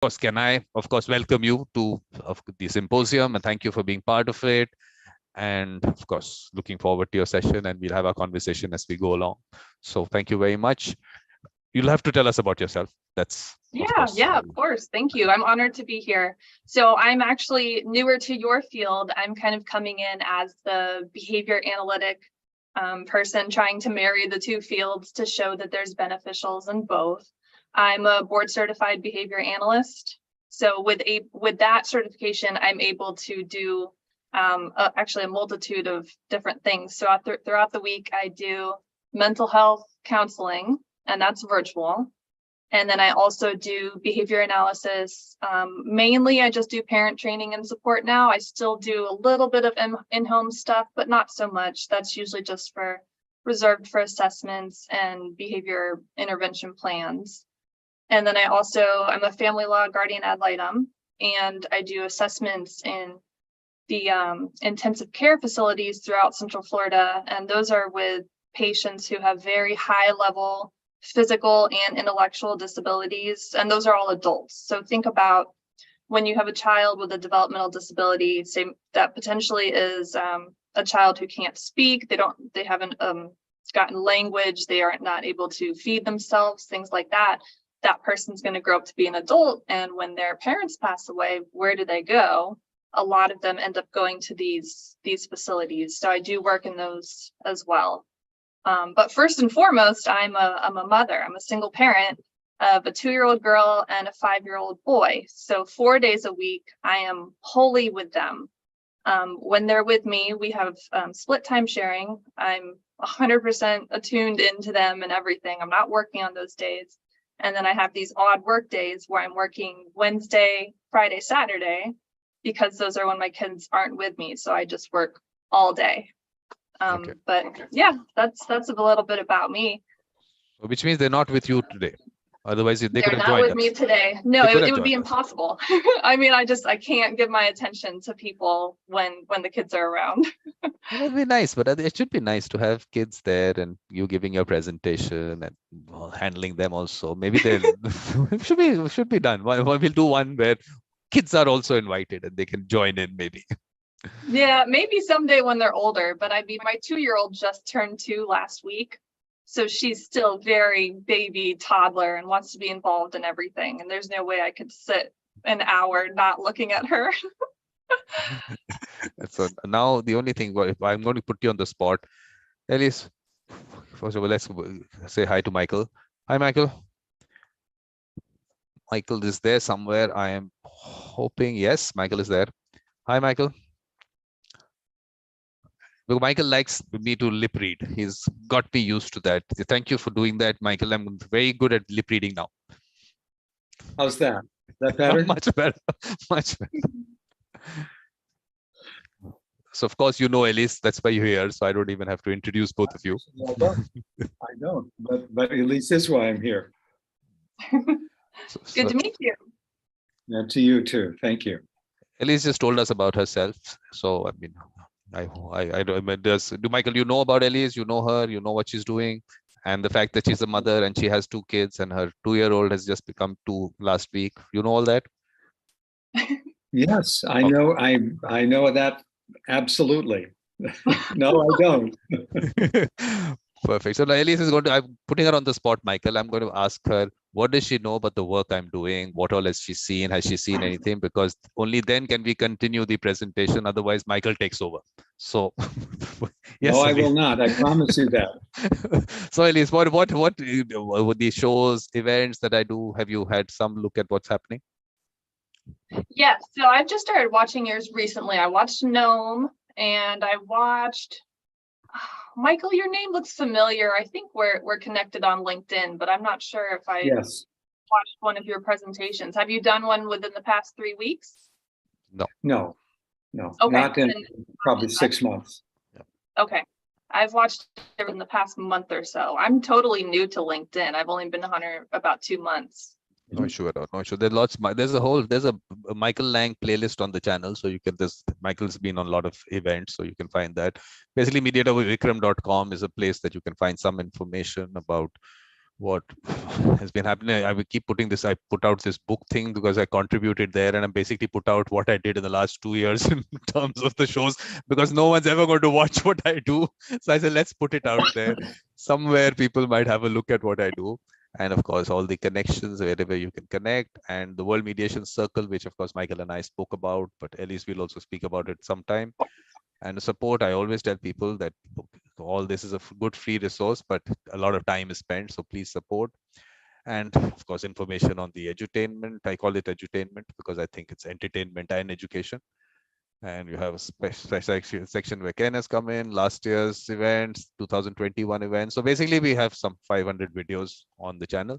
course, can I, of course, welcome you to the symposium and thank you for being part of it. And of course, looking forward to your session, and we'll have a conversation as we go along. So thank you very much. You'll have to tell us about yourself. That's of course. Thank you. I'm honored to be here. So I'm actually newer to your field. I'm kind of coming in as the behavior analytic person trying to marry the two fields to show that there's beneficials in both. I'm a board certified behavior analyst. So with that certification, I'm able to do actually a multitude of different things. So throughout the week, I do mental health counseling, and that's virtual. And then I also do behavior analysis. Mainly, I just do parent training and support now. I still do a little bit of in-home stuff, but not so much. That's usually just reserved for assessments and behavior intervention plans. And then I'm a family law guardian ad litem, and I do assessments in the intensive care facilities throughout Central Florida. And those are with patients who have very high level physical and intellectual disabilities. And those are all adults. So think about when you have a child with a developmental disability, say that potentially is a child who can't speak, they haven't gotten language, they are not able to feed themselves, things like that. That person's going to grow up to be an adult. And when their parents pass away, where do they go? A lot of them end up going to these facilities. So I do work in those as well. But first and foremost, I'm a mother. I'm a single parent of a 2-year-old girl and a 5-year-old boy. So 4 days a week, I am wholly with them. When they're with me, we have split time sharing. I'm 100% attuned into them and everything. I'm not working on those days. And then I have these odd work days where I'm working Wednesday, Friday, Saturday, because those are when my kids aren't with me. So I just work all day. Okay. But yeah, that's a little bit about me. Which means they're not with you today. Otherwise, they could have joined us. They're not with me today. No, it would be impossible. I mean, I can't give my attention to people when the kids are around. It would be nice, but it should be nice to have kids there and you giving your presentation and handling them also. Maybe it should be done. We'll do one where kids are also invited and they can join in maybe. Yeah, maybe someday when they're older, but I mean, my 2-year-old just turned 2 last week. So she's still very baby toddler and wants to be involved in everything. And there's no way I could sit an hour not looking at her. So now the only thing, if I'm going to put you on the spot, Elyse, first of all, let's say hi to Michael. Hi, Michael. Michael is there somewhere. I am hoping. Yes, Michael is there. Hi, Michael. Michael likes me to lip read. He's got me used to that. Thank you for doing that, Michael. I'm very good at lip reading now. How's that? Is that better? Much better. Much better. So, of course, you know Elyse. That's why you're here. So I don't even have to introduce both of you. I don't. But Elyse is why I'm here. Good to meet you. Yeah, to you too. Thank you. Elyse just told us about herself. So, I mean, I don't. Do Michael, you know about Elyse? You know her. You know what she's doing, and the fact that she's a mother and she has 2 kids, and her 2-year-old has just become 2 last week. You know all that? Yes, I know. I know that absolutely. No, I don't. Perfect. So now Elyse is I'm putting her on the spot, Michael. I'm going to ask her, what does she know about the work I'm doing? What all has she seen? Has she seen anything? Because only then can we continue the presentation. Otherwise, Michael takes over. So, yes. No, I will not. I promise you that. So, Elyse, what the shows, events that I do? Have you had some look at what's happening? Yes. So I've just started watching yours recently. I watched Gnome and I watched. Michael, your name looks familiar. I think we're connected on LinkedIn, but I'm not sure if I watched one of your presentations. Have you done one within the past 3 weeks? No. Okay. Not in probably 6 months. Okay. I've watched it in the past month or so. I'm totally new to LinkedIn. I've only been on here about 2 months. No issue at all. No issue. There's a Michael Lang playlist on the channel. So you can, Michael's been on a lot of events. So you can find that. Basically, Mediator with Vikram.com is a place that you can find some information about what has been happening. I will keep putting this. I put out this book thing because I contributed there, and I basically put out what I did in the last 2 years in terms of the shows, because no one's ever going to watch what I do. So I said, let's put it out there somewhere. People might have a look at what I do. And of course, all the connections wherever you can connect, and the World Mediation Circle, which of course Michael and I spoke about, but Elyse will also speak about it sometime. And the support, I always tell people that all this is a good free resource, but a lot of time is spent, so please support. And of course, information on the edutainment. I call it edutainment because I think it's entertainment and education. And you have a special section where Ken has come in, last year's events, 2021 events. So basically we have some 500 videos on the channel.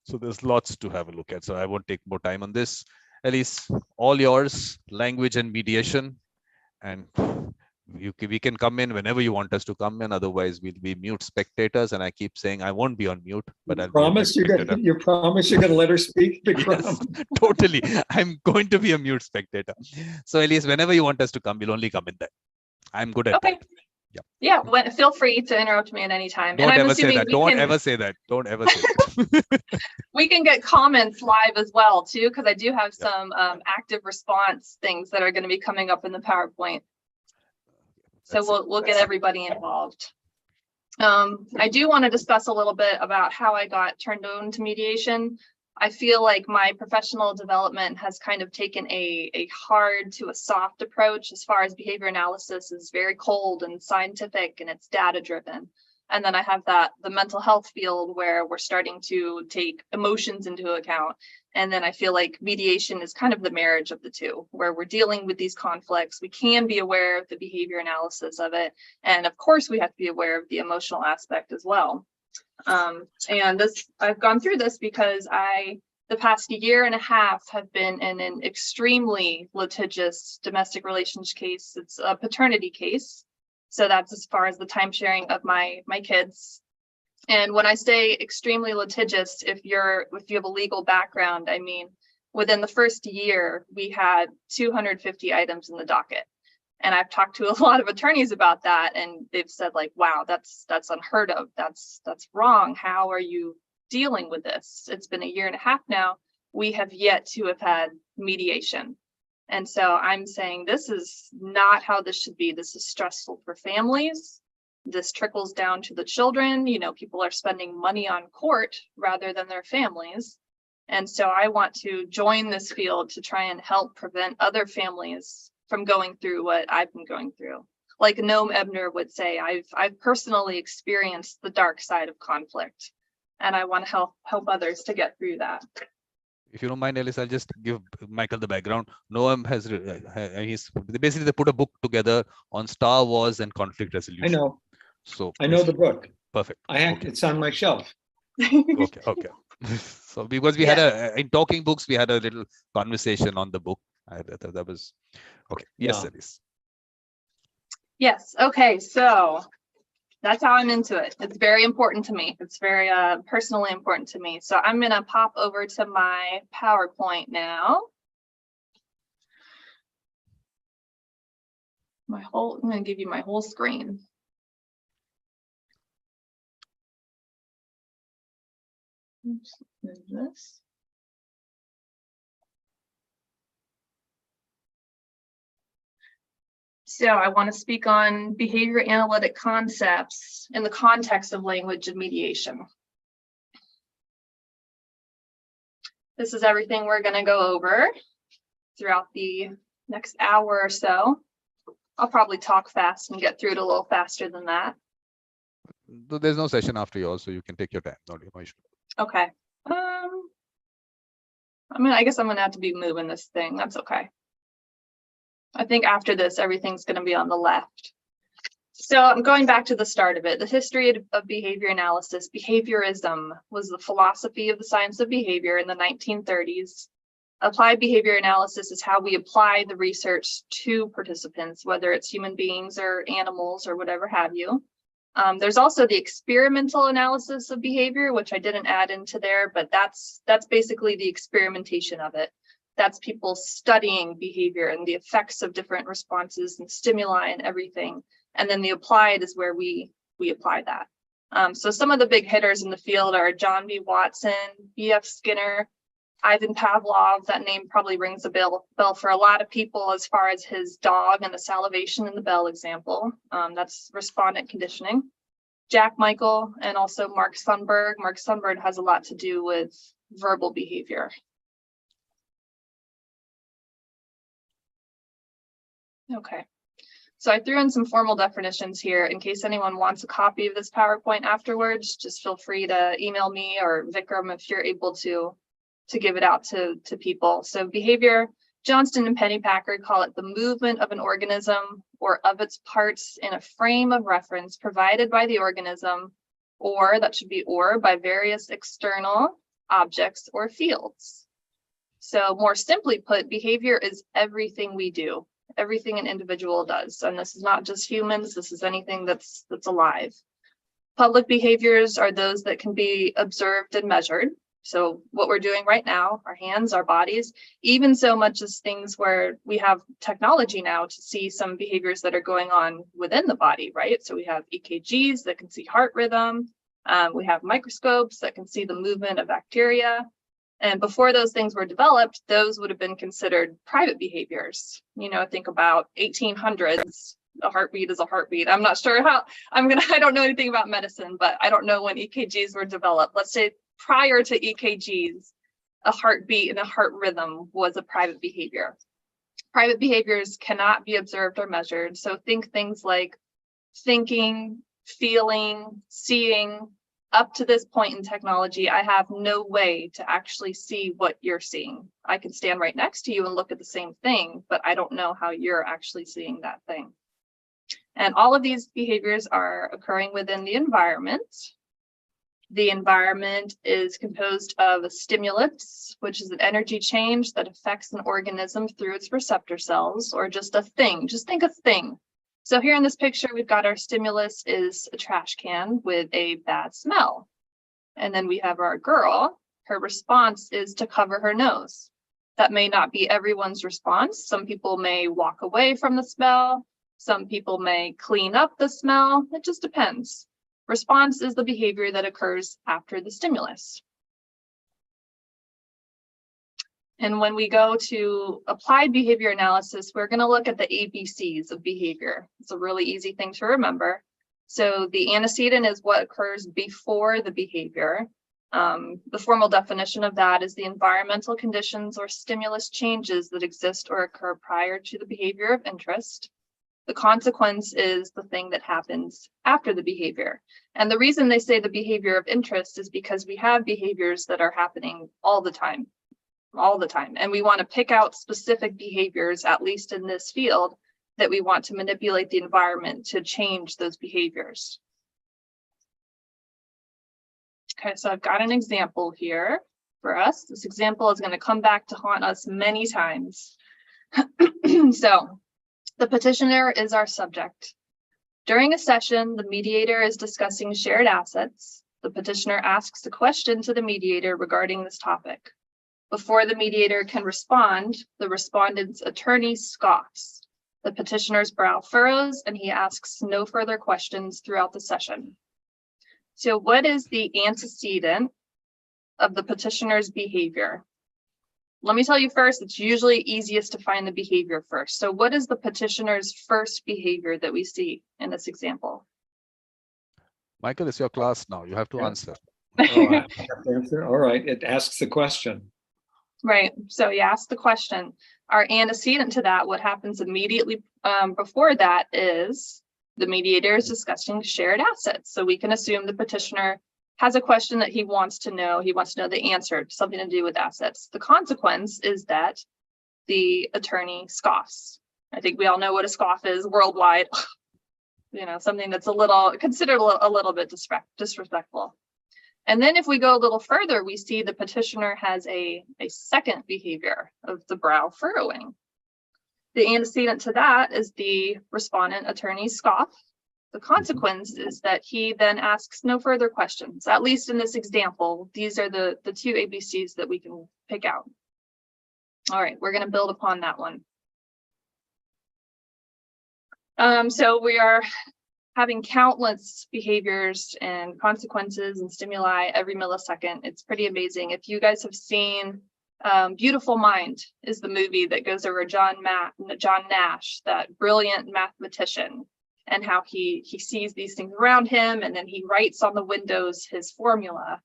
So there's lots to have a look at. So I won't take more time on this. Elyse, all yours, language and mediation. And we can come in whenever you want us to come in. Otherwise, we'll be mute spectators. And I keep saying I won't be on mute, but I'll promise you promise you're going to let her speak. Yes, totally. I'm going to be a mute spectator. So Elyse, whenever you want us to come, we'll only come in there. I'm good at that. Yeah. Feel free to interrupt me at any time. Don't ever say that. Don't ever say that. Don't ever say that. We can get comments live as well too, because I do have some active response things that are going to be coming up in the PowerPoint. So we'll get everybody involved. I do want to discuss a little bit about how I got turned on to mediation. I feel like my professional development has kind of taken a hard to a soft approach as far as behavior analysis is very cold and scientific and it's data driven. And then I have the mental health field where we're starting to take emotions into account. And then I feel like mediation is kind of the marriage of the two, where we're dealing with these conflicts. We can be aware of the behavior analysis of it. And of course, we have to be aware of the emotional aspect as well. And I've gone through this because the past year and a half have been in an extremely litigious domestic relations case. It's a paternity case. So that's as far as the time sharing of my kids. And when I say extremely litigious, if you have a legal background, I mean, within the first year, we had 250 items in the docket. And I've talked to a lot of attorneys about that, and they've said like, wow, that's unheard of. That's wrong. How are you dealing with this? It's been a year and a half now. We have yet to have had mediation. And so I'm saying this is not how this should be. This is stressful for families. This trickles down to the children. You know, people are spending money on court rather than their families. And so I want to join this field to try and help prevent other families from going through what I've been going through. Like Noam Ebner would say, I've personally experienced the dark side of conflict, and I want to help others to get through that. If you don't mind, Elyse, I'll just give Michael the background. Noam they put a book together on Star Wars and conflict resolution. I know. So I know the book. Perfect. It's on my shelf. Okay. So because we had in talking books, we had a little conversation on the book. That was okay. Yes, Elyse. Yes. Okay. So that's how I'm into it. It's very important to me. It's very personally important to me. So I'm going to pop over to my PowerPoint now. I'm going to give you my whole screen. Oops, move this. So I want to speak on behavior analytic concepts in the context of language and mediation. This is everything we're going to go over throughout the next hour or so. I'll probably talk fast and get through it a little faster than that. There's no session after yours, so you can take your time. No issue. Okay. I guess I'm going to have to be moving this thing. That's okay. I think after this, everything's going to be on the left. So I'm going back to the start of it. The history of behavior analysis. Behaviorism was the philosophy of the science of behavior in the 1930s. Applied behavior analysis is how we apply the research to participants, whether it's human beings or animals or whatever have you. There's also the experimental analysis of behavior, which I didn't add into there, but that's basically the experimentation of it. That's people studying behavior and the effects of different responses and stimuli and everything. And then the applied is where we apply that. So some of the big hitters in the field are John B. Watson, B.F. Skinner, Ivan Pavlov. That name probably rings a bell for a lot of people as far as his dog and the salivation in the Belle example. That's respondent conditioning. Jack Michael and also Mark Sundberg. Mark Sundberg has a lot to do with verbal behavior. Okay, so I threw in some formal definitions here in case anyone wants a copy of this PowerPoint afterwards. Just feel free to email me or Vikram if you're able to give it out to people. So behavior, Johnston and Pennypacker call it the movement of an organism or of its parts in a frame of reference provided by the organism, or that should be or by various external objects or fields. So more simply put, behavior is everything we do, everything an individual does. And this is not just humans, this is anything that's alive. Public behaviors are those that can be observed and measured. So what we're doing right now, our hands, our bodies, even so much as things where we have technology now to see some behaviors that are going on within the body, right? So we have EKGs that can see heart rhythm. We have microscopes that can see the movement of bacteria. And before those things were developed, those would have been considered private behaviors. You know, think about 1800s, a heartbeat is a heartbeat. I'm not sure how, I don't know anything about medicine, but I don't know when EKGs were developed. Let's say prior to EKGs, a heartbeat and a heart rhythm was a private behavior. Private behaviors cannot be observed or measured. So think things like thinking, feeling, seeing. Up to this point in technology, I have no way to actually see what you're seeing. I can stand right next to you and look at the same thing, but I don't know how you're actually seeing that thing. And all of these behaviors are occurring within the environment. The environment is composed of a stimulus, which is an energy change that affects an organism through its receptor cells, or just a thing. Just think of thing. So here in this picture, we've got our stimulus is a trash can with a bad smell. And then we have our girl. Her response is to cover her nose. That may not be everyone's response. Some people may walk away from the smell. Some people may clean up the smell. It just depends. Response is the behavior that occurs after the stimulus. And when we go to applied behavior analysis, we're going to look at the ABCs of behavior. It's a really easy thing to remember. So the antecedent is what occurs before the behavior. The formal definition of that is the environmental conditions or stimulus changes that exist or occur prior to the behavior of interest. The consequence is the thing that happens after the behavior. And the reason they say the behavior of interest is because we have behaviors that are happening all the time. And we want to pick out specific behaviors, at least in this field, that we want to manipulate the environment to change those behaviors. Okay, so I've got an example here for us. This example is going to come back to haunt us many times. So the petitioner is our subject. During a session, the mediator is discussing shared assets. The petitioner asks a question to the mediator regarding this topic. Before the mediator can respond, the respondent's attorney scoffs. The petitioner's brow furrows and he asks no further questions throughout the session. So what is the antecedent of the petitioner's behavior? Let me tell you first, it's usually easiest to find the behavior first. So what is the petitioner's first behavior that we see in this example? Michael, it's your class now. You have to answer. Oh, I have to answer? All right, it asks the question. Right, so you ask the question. Our antecedent to that, what happens immediately before that is the mediator is discussing shared assets. So we can assume the petitioner has a question that he wants to know. He wants to know the answer, something to do with assets. The consequence is that the attorney scoffs. I think we all know what a scoff is worldwide. You know, something that's considered a little bit disrespectful. And then if we go a little further, we see the petitioner has a second behavior of the brow furrowing. The antecedent to that is the respondent attorney scoff. The consequence is that he then asks no further questions. At least in this example, these are the two ABCs that we can pick out. All right, we're going to build upon that one. So we are having countless behaviors and consequences and stimuli every millisecond. It's pretty amazing. If you guys have seen Beautiful Mind is the movie that goes over John Nash, that brilliant mathematician, and how he sees these things around him, and then he writes on the windows his formula.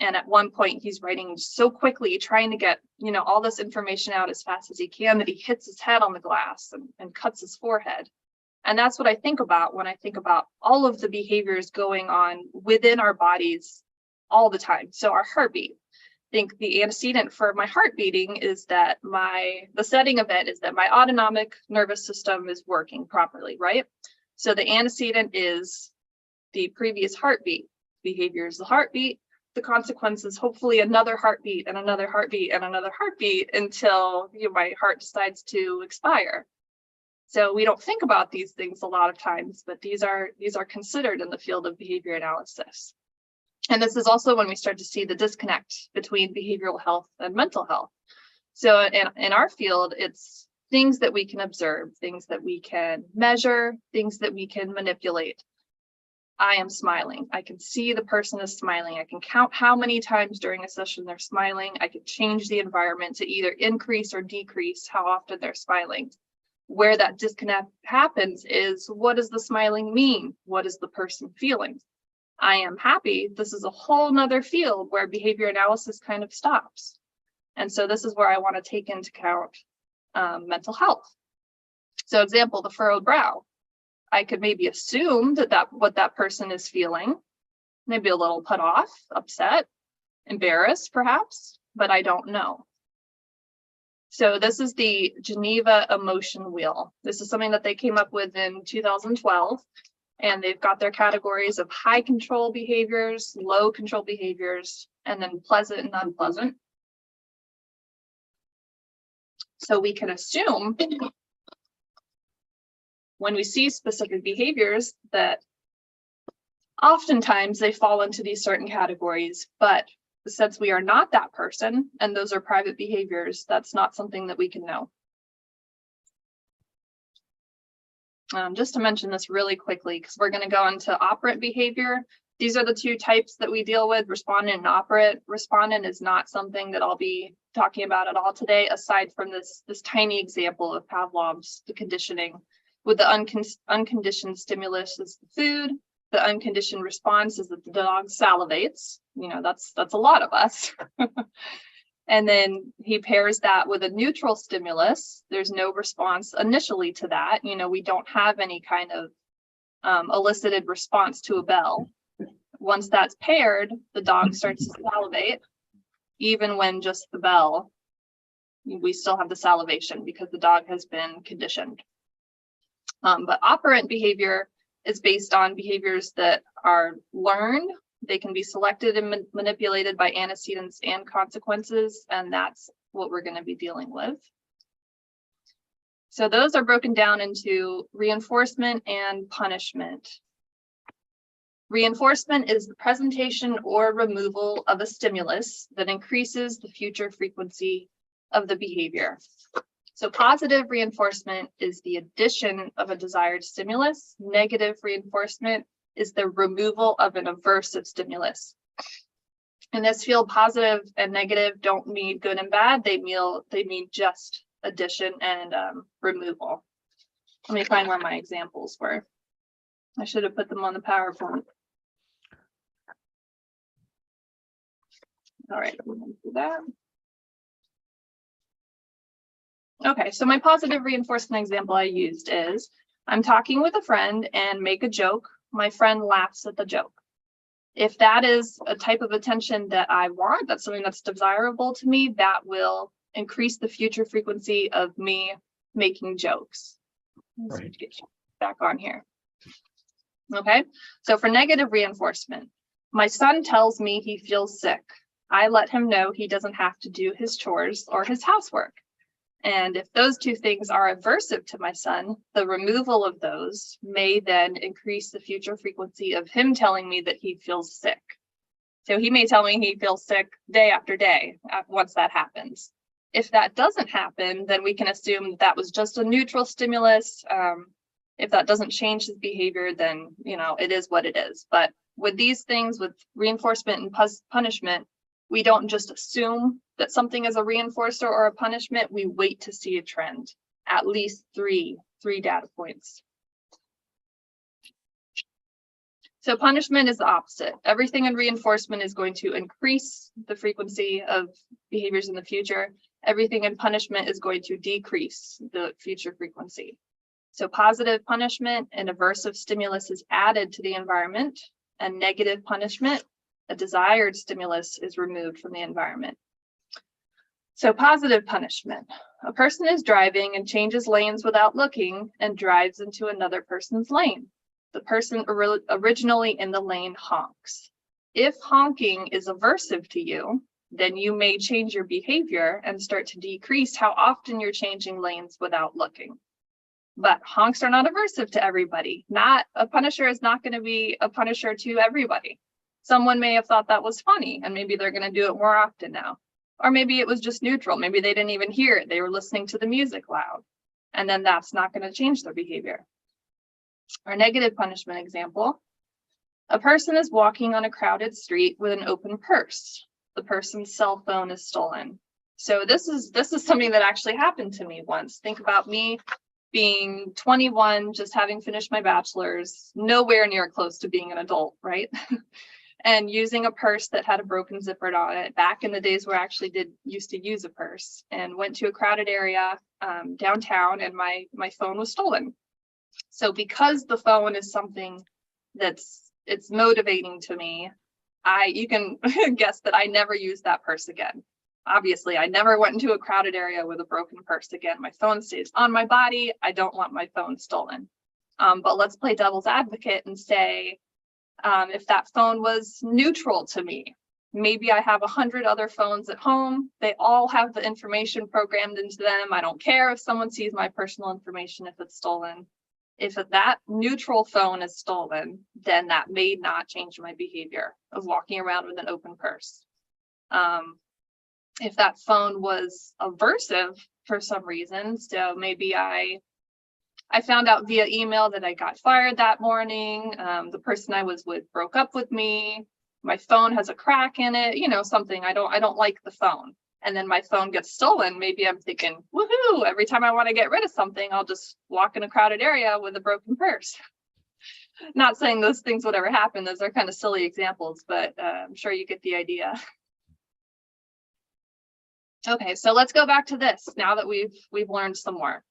And at one point he's writing so quickly, trying to get, all this information out as fast as he can, that he hits his head on the glass and cuts his forehead. And that's what I think about when I think about all of the behaviors going on within our bodies all the time. So our heartbeat. I think the antecedent for my heart beating is that the setting of it is that my autonomic nervous system is working properly, right? So the antecedent is the previous heartbeat. Behavior is the heartbeat. The consequences, hopefully another heartbeat and another heartbeat and another heartbeat until my heart decides to expire. So we don't think about these things a lot of times, but these are considered in the field of behavior analysis. And this is also when we start to see the disconnect between behavioral health and mental health. So in our field, it's things that we can observe, things that we can measure, things that we can manipulate. I am smiling. I can see the person is smiling. I can count how many times during a session they're smiling. I can change the environment to either increase or decrease how often they're smiling. Where that disconnect happens is, what does the smiling mean? What is the person feeling? I am happy. This is a whole nother field where behavior analysis kind of stops. And so this is where I want to take into account mental health. So example, the furrowed brow. I could maybe assume that what that person is feeling, maybe a little put off, upset, embarrassed perhaps, but I don't know. So this is the Geneva Emotion Wheel. This is something that they came up with in 2012, and they've got their categories of high control behaviors, low control behaviors, and then pleasant and unpleasant. So we can assume when we see specific behaviors that oftentimes they fall into these certain categories, but since we are not that person and those are private behaviors, that's not something that we can know. Just to mention this really quickly, because we're going to go into operant behavior. These are the two types that we deal with, respondent and operant. Respondent is not something that I'll be talking about at all today, aside from this tiny example of Pavlov's, the conditioning. With the unconditioned stimulus is the food. The unconditioned response is that the dog salivates. That's a lot of us. And then he pairs that with a neutral stimulus. There's no response initially to that. We don't have any kind of elicited response to a bell. Once that's paired, the dog starts to salivate. Even when just the bell, we still have the salivation because the dog has been conditioned. But operant behavior is based on behaviors that are learned. They can be selected and manipulated by antecedents and consequences, and that's what we're going to be dealing with. So those are broken down into reinforcement and punishment. Reinforcement is the presentation or removal of a stimulus that increases the future frequency of the behavior. So positive reinforcement is the addition of a desired stimulus. Negative reinforcement is the removal of an aversive stimulus. In this field, positive and negative don't mean good and bad. They mean just addition and removal. Let me find where my examples were. I should have put them on the PowerPoint. All right, I'm going to do that. Okay, so my positive reinforcement example I used is, I'm talking with a friend and make a joke. My friend laughs at the joke. If that is a type of attention that I want, that's something that's desirable to me, that will increase the future frequency of me making jokes. Let's get back on here. Okay, so for negative reinforcement, my son tells me he feels sick. I let him know he doesn't have to do his chores or his housework. And if those two things are aversive to my son, the removal of those may then increase the future frequency of him telling me that he feels sick. So he may tell me he feels sick day after day once that happens. If that doesn't happen, then we can assume that was just a neutral stimulus. If that doesn't change his behavior, then, it is what it is. But with these things, with reinforcement and punishment, we don't just assume that something is a reinforcer or a punishment. We wait to see a trend, at least three data points. So punishment is the opposite. Everything in reinforcement is going to increase the frequency of behaviors in the future. Everything in punishment is going to decrease the future frequency. So positive punishment and aversive stimulus is added to the environment, and negative punishment, a desired stimulus, is removed from the environment. So positive punishment. A person is driving and changes lanes without looking and drives into another person's lane. The person originally in the lane honks. If honking is aversive to you, then you may change your behavior and start to decrease how often you're changing lanes without looking. But honks are not aversive to everybody. A punisher is not going to be a punisher to everybody. Someone may have thought that was funny, and maybe they're going to do it more often now. Or maybe it was just neutral. Maybe they didn't even hear it. They were listening to the music loud. And then that's not going to change their behavior. Our negative punishment example. A person is walking on a crowded street with an open purse. The person's cell phone is stolen. So this is something that actually happened to me once. Think about me being 21, just having finished my bachelor's, nowhere near close to being an adult, right? And using a purse that had a broken zipper on it back in the days where I actually used to use a purse, and went to a crowded area downtown, and my phone was stolen. So because the phone is something it's motivating to me, you can guess that I never used that purse again. Obviously, I never went into a crowded area with a broken purse again. My phone stays on my body. I don't want my phone stolen. But let's play devil's advocate and say, if that phone was neutral to me, maybe I have 100 other phones at home. They all have the information programmed into them. I don't care if someone sees my personal information if it's stolen. If that neutral phone is stolen, then that may not change my behavior of walking around with an open purse. If that phone was aversive for some reason, so maybe I found out via email that I got fired that morning, the person I was with broke up with me, my phone has a crack in it, something, I don't like the phone. And then my phone gets stolen, maybe I'm thinking, woohoo, every time I want to get rid of something, I'll just walk in a crowded area with a broken purse. Not saying those things would ever happen, those are kind of silly examples, but I'm sure you get the idea. Okay, so let's go back to this now that we've learned some more.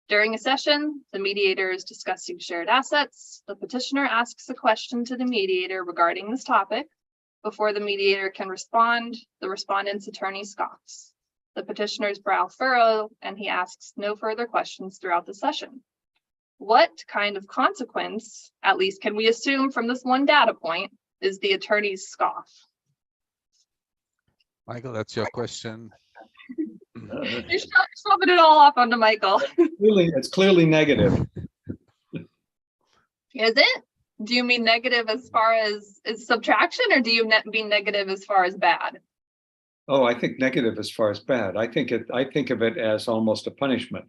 During a session, the mediator is discussing shared assets. The petitioner asks a question to the mediator regarding this topic. Before the mediator can respond, the respondent's attorney scoffs. The petitioner's brow furrows, and he asks no further questions throughout the session. What kind of consequence, at least can we assume from this one data point, is the attorney's scoff? Michael, that's your question. You're shoving it all off onto Michael. It's clearly negative. Is it? Do you mean negative as far as subtraction, or do you mean negative as far as bad? Oh, I think negative as far as bad. I think of it as almost a punishment.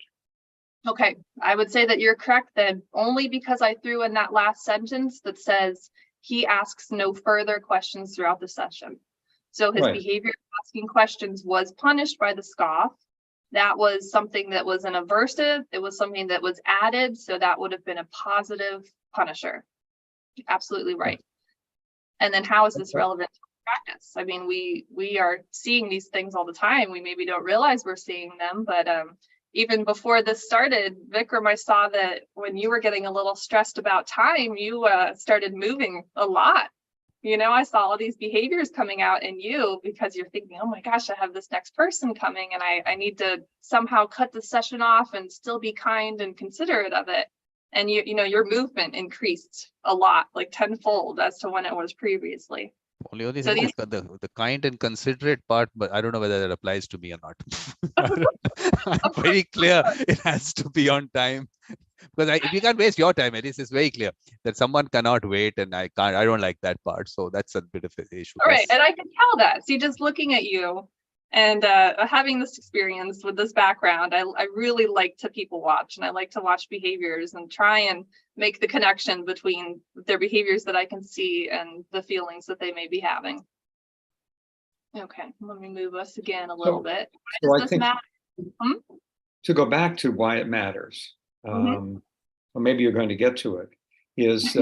Okay, I would say that you're correct then, only because I threw in that last sentence that says he asks no further questions throughout the session. So his behavior of asking questions was punished by the scoff. That was something that was an aversive. It was something that was added. So that would have been a positive punisher. Absolutely right. And then how is this relevant to practice? I mean, we are seeing these things all the time. We maybe don't realize we're seeing them, but even before this started, Vikram, I saw that when you were getting a little stressed about time, you started moving a lot. I saw all these behaviors coming out in you because you're thinking, oh my gosh, I have this next person coming and I need to somehow cut the session off and still be kind and considerate of it. And your movement increased a lot, like tenfold as to when it was previously. Only thing is the kind and considerate part, but I don't know whether that applies to me or not. I'm very clear it has to be on time. Because you can't waste your time. It is very clear that someone cannot wait, and I don't like that part. So that's a bit of an issue. All right, and I can tell that. See, just looking at you, And having this experience with this background, I really like to people watch, and I like to watch behaviors and try and make the connection between their behaviors that I can see and the feelings that they may be having. Okay, let me move us again a little bit. So Why I does this think matter? to go back to why it matters, or maybe you're going to get to it, is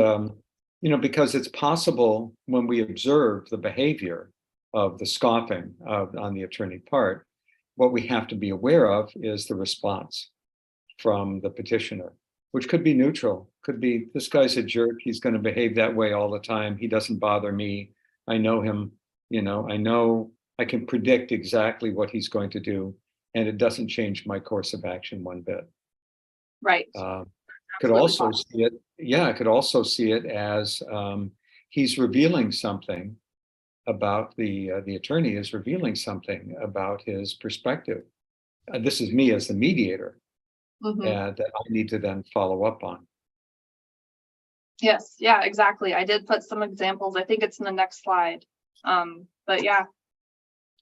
because it's possible when we observe the behavior of the scoffing on the attorney part, what we have to be aware of is the response from the petitioner, which could be neutral, could be, this guy's a jerk, he's going to behave that way all the time, he doesn't bother me, I know him, I know I can predict exactly what he's going to do, and it doesn't change my course of action one bit. Right. Could also see it, I could also see it as he's revealing something about the attorney is revealing something about his perspective. This is me as the mediator, and that I need to then follow up on. Yes, yeah, exactly. I did put some examples. I think it's in the next slide. But yeah.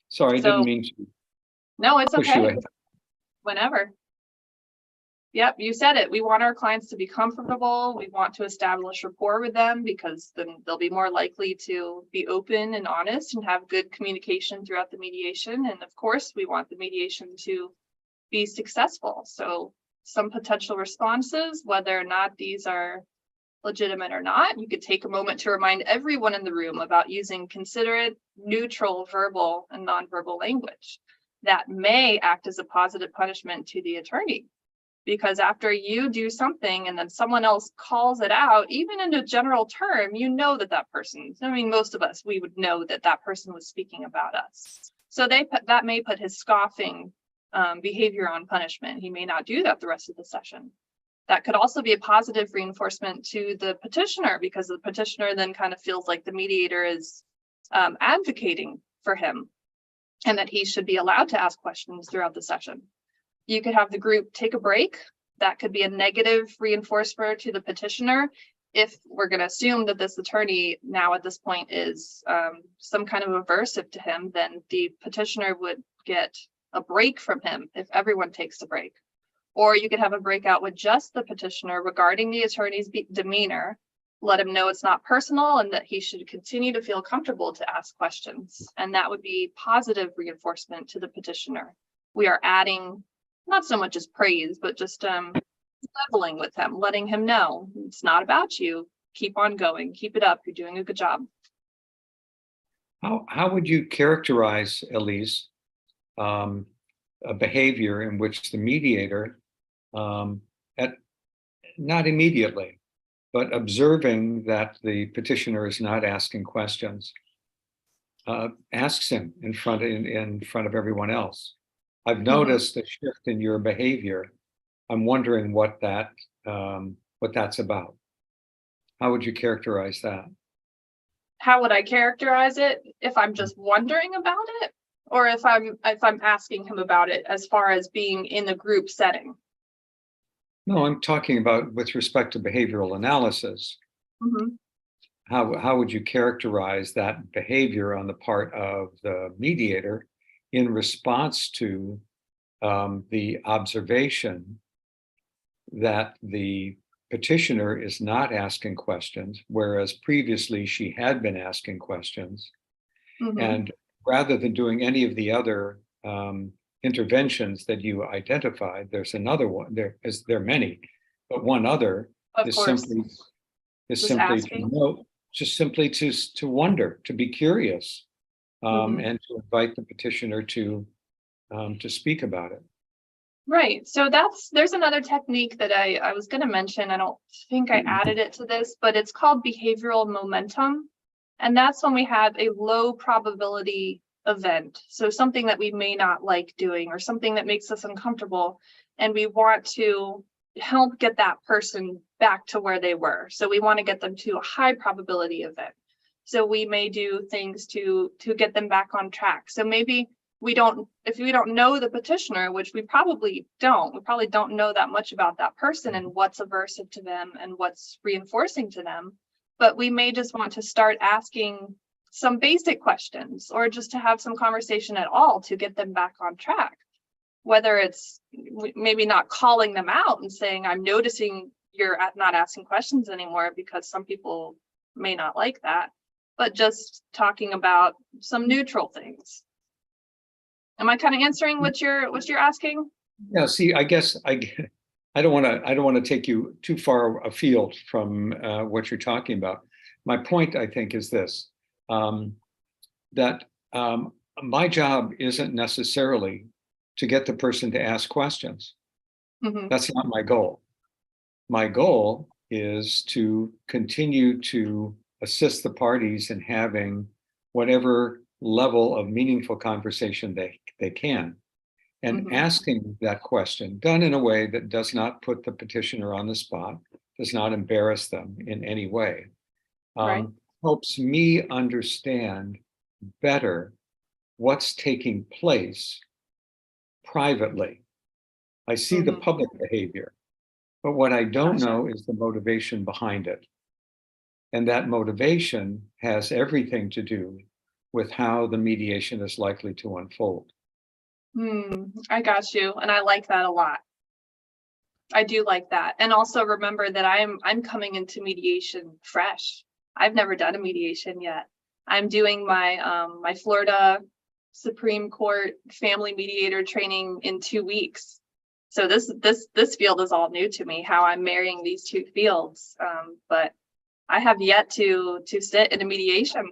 Sorry, I didn't mean to. No, it's push okay. you ahead. Whenever. Yep, you said it. We want our clients to be comfortable. We want to establish rapport with them, because then they'll be more likely to be open and honest and have good communication throughout the mediation. And of course, we want the mediation to be successful. So some potential responses, whether or not these are legitimate or not, you could take a moment to remind everyone in the room about using considerate, neutral, verbal and nonverbal language that may act as a positive punishment to the attorney. Because after you do something and then someone else calls it out, even in a general term, that person, most of us, we would know that that person was speaking about us. So that may put his scoffing behavior on punishment. He may not do that the rest of the session. That could also be a positive reinforcement to the petitioner, because the petitioner then kind of feels like the mediator is advocating for him and that he should be allowed to ask questions throughout the session. You could have the group take a break. That could be a negative reinforcer to the petitioner. If we're going to assume that this attorney now at this point is some kind of aversive to him, then the petitioner would get a break from him if everyone takes a break. Or you could have a breakout with just the petitioner regarding the attorney's demeanor, let him know it's not personal and that he should continue to feel comfortable to ask questions. And that would be positive reinforcement to the petitioner. We are adding not so much as praise, but just leveling with him, letting him know it's not about you. Keep on going, keep it up. You're doing a good job. How would you characterize, Elyse, a behavior in which the mediator, not immediately, but observing that the petitioner is not asking questions, asks him in front of everyone else? I've noticed a shift in your behavior. I'm wondering what that's about. How would you characterize that? How would I characterize it? If I'm just wondering about it, or if I'm asking him about it as far as being in a group setting? No, I'm talking about with respect to behavioral analysis. How would you characterize that behavior on the part of the mediator in response to the observation that the petitioner is not asking questions, whereas previously she had been asking questions? And rather than doing any of the other interventions that you identified, there's another one. There are many, but one other is simply to wonder, to be curious, and to invite the petitioner to speak about it. Right. So there's another technique that I was going to mention. I don't think I added it to this, but it's called behavioral momentum. And that's when we have a low probability event. So something that we may not like doing, or something that makes us uncomfortable, and we want to help get that person back to where they were. So we want to get them to a high probability event. So we may do things to get them back on track. So maybe if we don't know the petitioner, which we probably don't know that much about that person and what's aversive to them and what's reinforcing to them, but we may just want to start asking some basic questions, or just to have some conversation at all to get them back on track. Whether it's maybe not calling them out and saying, I'm noticing you're not asking questions anymore, because some people may not like that, but just talking about some neutral things. Am I kind of answering what you're asking? Yeah, see, I guess I don't want to take you too far afield from what you're talking about. My point, I think, is this, that my job isn't necessarily to get the person to ask questions. Mm-hmm. That's not my goal. My goal is to continue to assist the parties in having whatever level of meaningful conversation they can. And Mm-hmm. asking that question done in a way that does not put the petitioner on the spot, does not embarrass them in any way, Right. helps me understand better what's taking place privately. I see the Mm-hmm. public behavior, but what I don't Gotcha. know is the motivation behind it. And that motivation has everything to do with how the mediation is likely to unfold. I got you. And I like that a lot. I do like that. And also remember that I'm coming into mediation fresh. I've never done a mediation yet. I'm doing my my Florida Supreme Court family mediator training in 2 weeks. So this field is all new to me, how I'm marrying these two fields. But I have yet to sit in a mediation.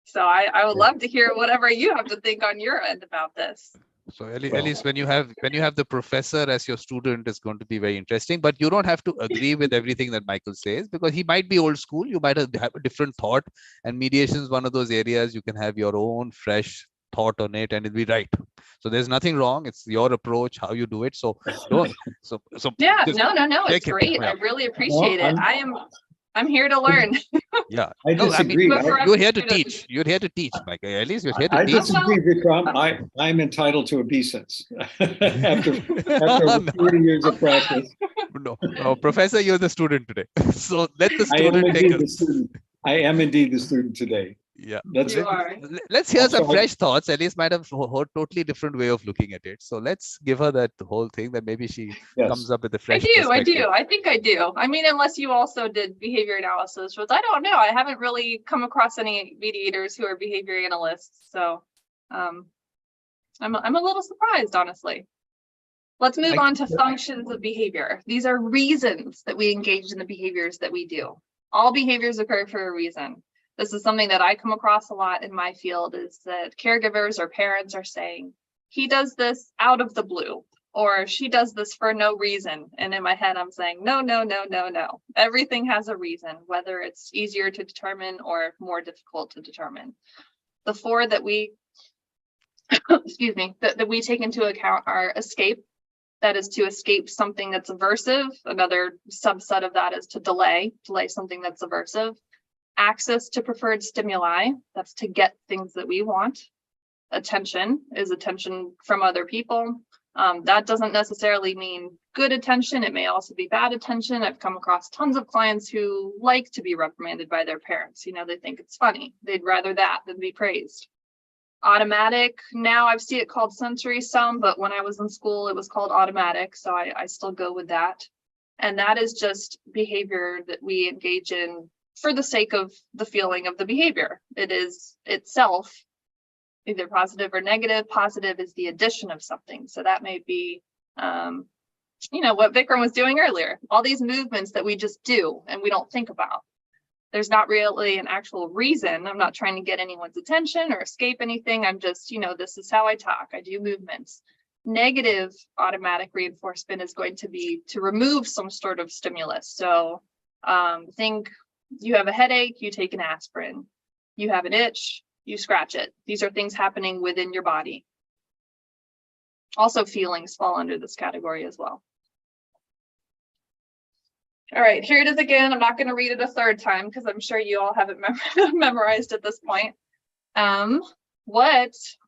So I would love to hear whatever you have to think on your end about this. So Elyse, when you have the professor as your student, is going to be very interesting. But you don't have to agree with everything that Michael says, because he might be old school. You might have a different thought, and mediation is one of those areas you can have your own fresh thought on it, and it'll be right. So there's nothing wrong. It's your approach, how you do it. So don't. So Yeah, no, it's take it. great. Yeah. I really appreciate it. I'm here to learn. Yeah, I disagree. you're here to teach. You're here to teach, Michael. At least you're here to I teach. disagree, Vikram. I'm entitled to obeisance after 40 years of practice. No, Professor, you're the student today. So let the student take it. I am indeed the student today. Yeah, let's hear some fresh thoughts. Elyse might have a totally different way of looking at it. So let's give her that whole thing, that maybe she comes up with a fresh perspective. I do. I think I do. I mean, unless you also did behavior analysis, which I don't know. I haven't really come across any mediators who are behavior analysts. So I'm a little surprised, honestly. Let's move on to functions of behavior. These are reasons that we engage in the behaviors that we do. All behaviors occur for a reason. This is something that I come across a lot in my field, is that caregivers or parents are saying, he does this out of the blue, or she does this for no reason. And in my head, I'm saying, no. Everything has a reason, whether it's easier to determine or more difficult to determine. The four that we, excuse me, that we take into account are escape. That is to escape something that's aversive. Another subset of that is to delay something that's aversive. Access to preferred stimuli, that's to get things that we want. Attention is attention from other people. That doesn't necessarily mean good attention. It may also be bad attention. I've come across tons of clients who like to be reprimanded by their parents. You know, they think it's funny. They'd rather that than be praised. Automatic, now I see it called sensory some, but when I was in school, it was called automatic. So I still go with that. And that is just behavior that we engage in for the sake of the feeling of the behavior. It is itself either positive or negative. Positive is the addition of something. So that may be, what Vikram was doing earlier, all these movements that we just do and we don't think about. There's not really an actual reason. I'm not trying to get anyone's attention or escape anything. I'm just, this is how I talk. I do movements. Negative automatic reinforcement is going to be to remove some sort of stimulus. So think you have a headache, you take an aspirin. You have an itch, you scratch it. These are things happening within your body. Also, feelings fall under this category as well. All right, here it is again. I'm not going to read it a third time because I'm sure you all have it memorized at this point. Oops.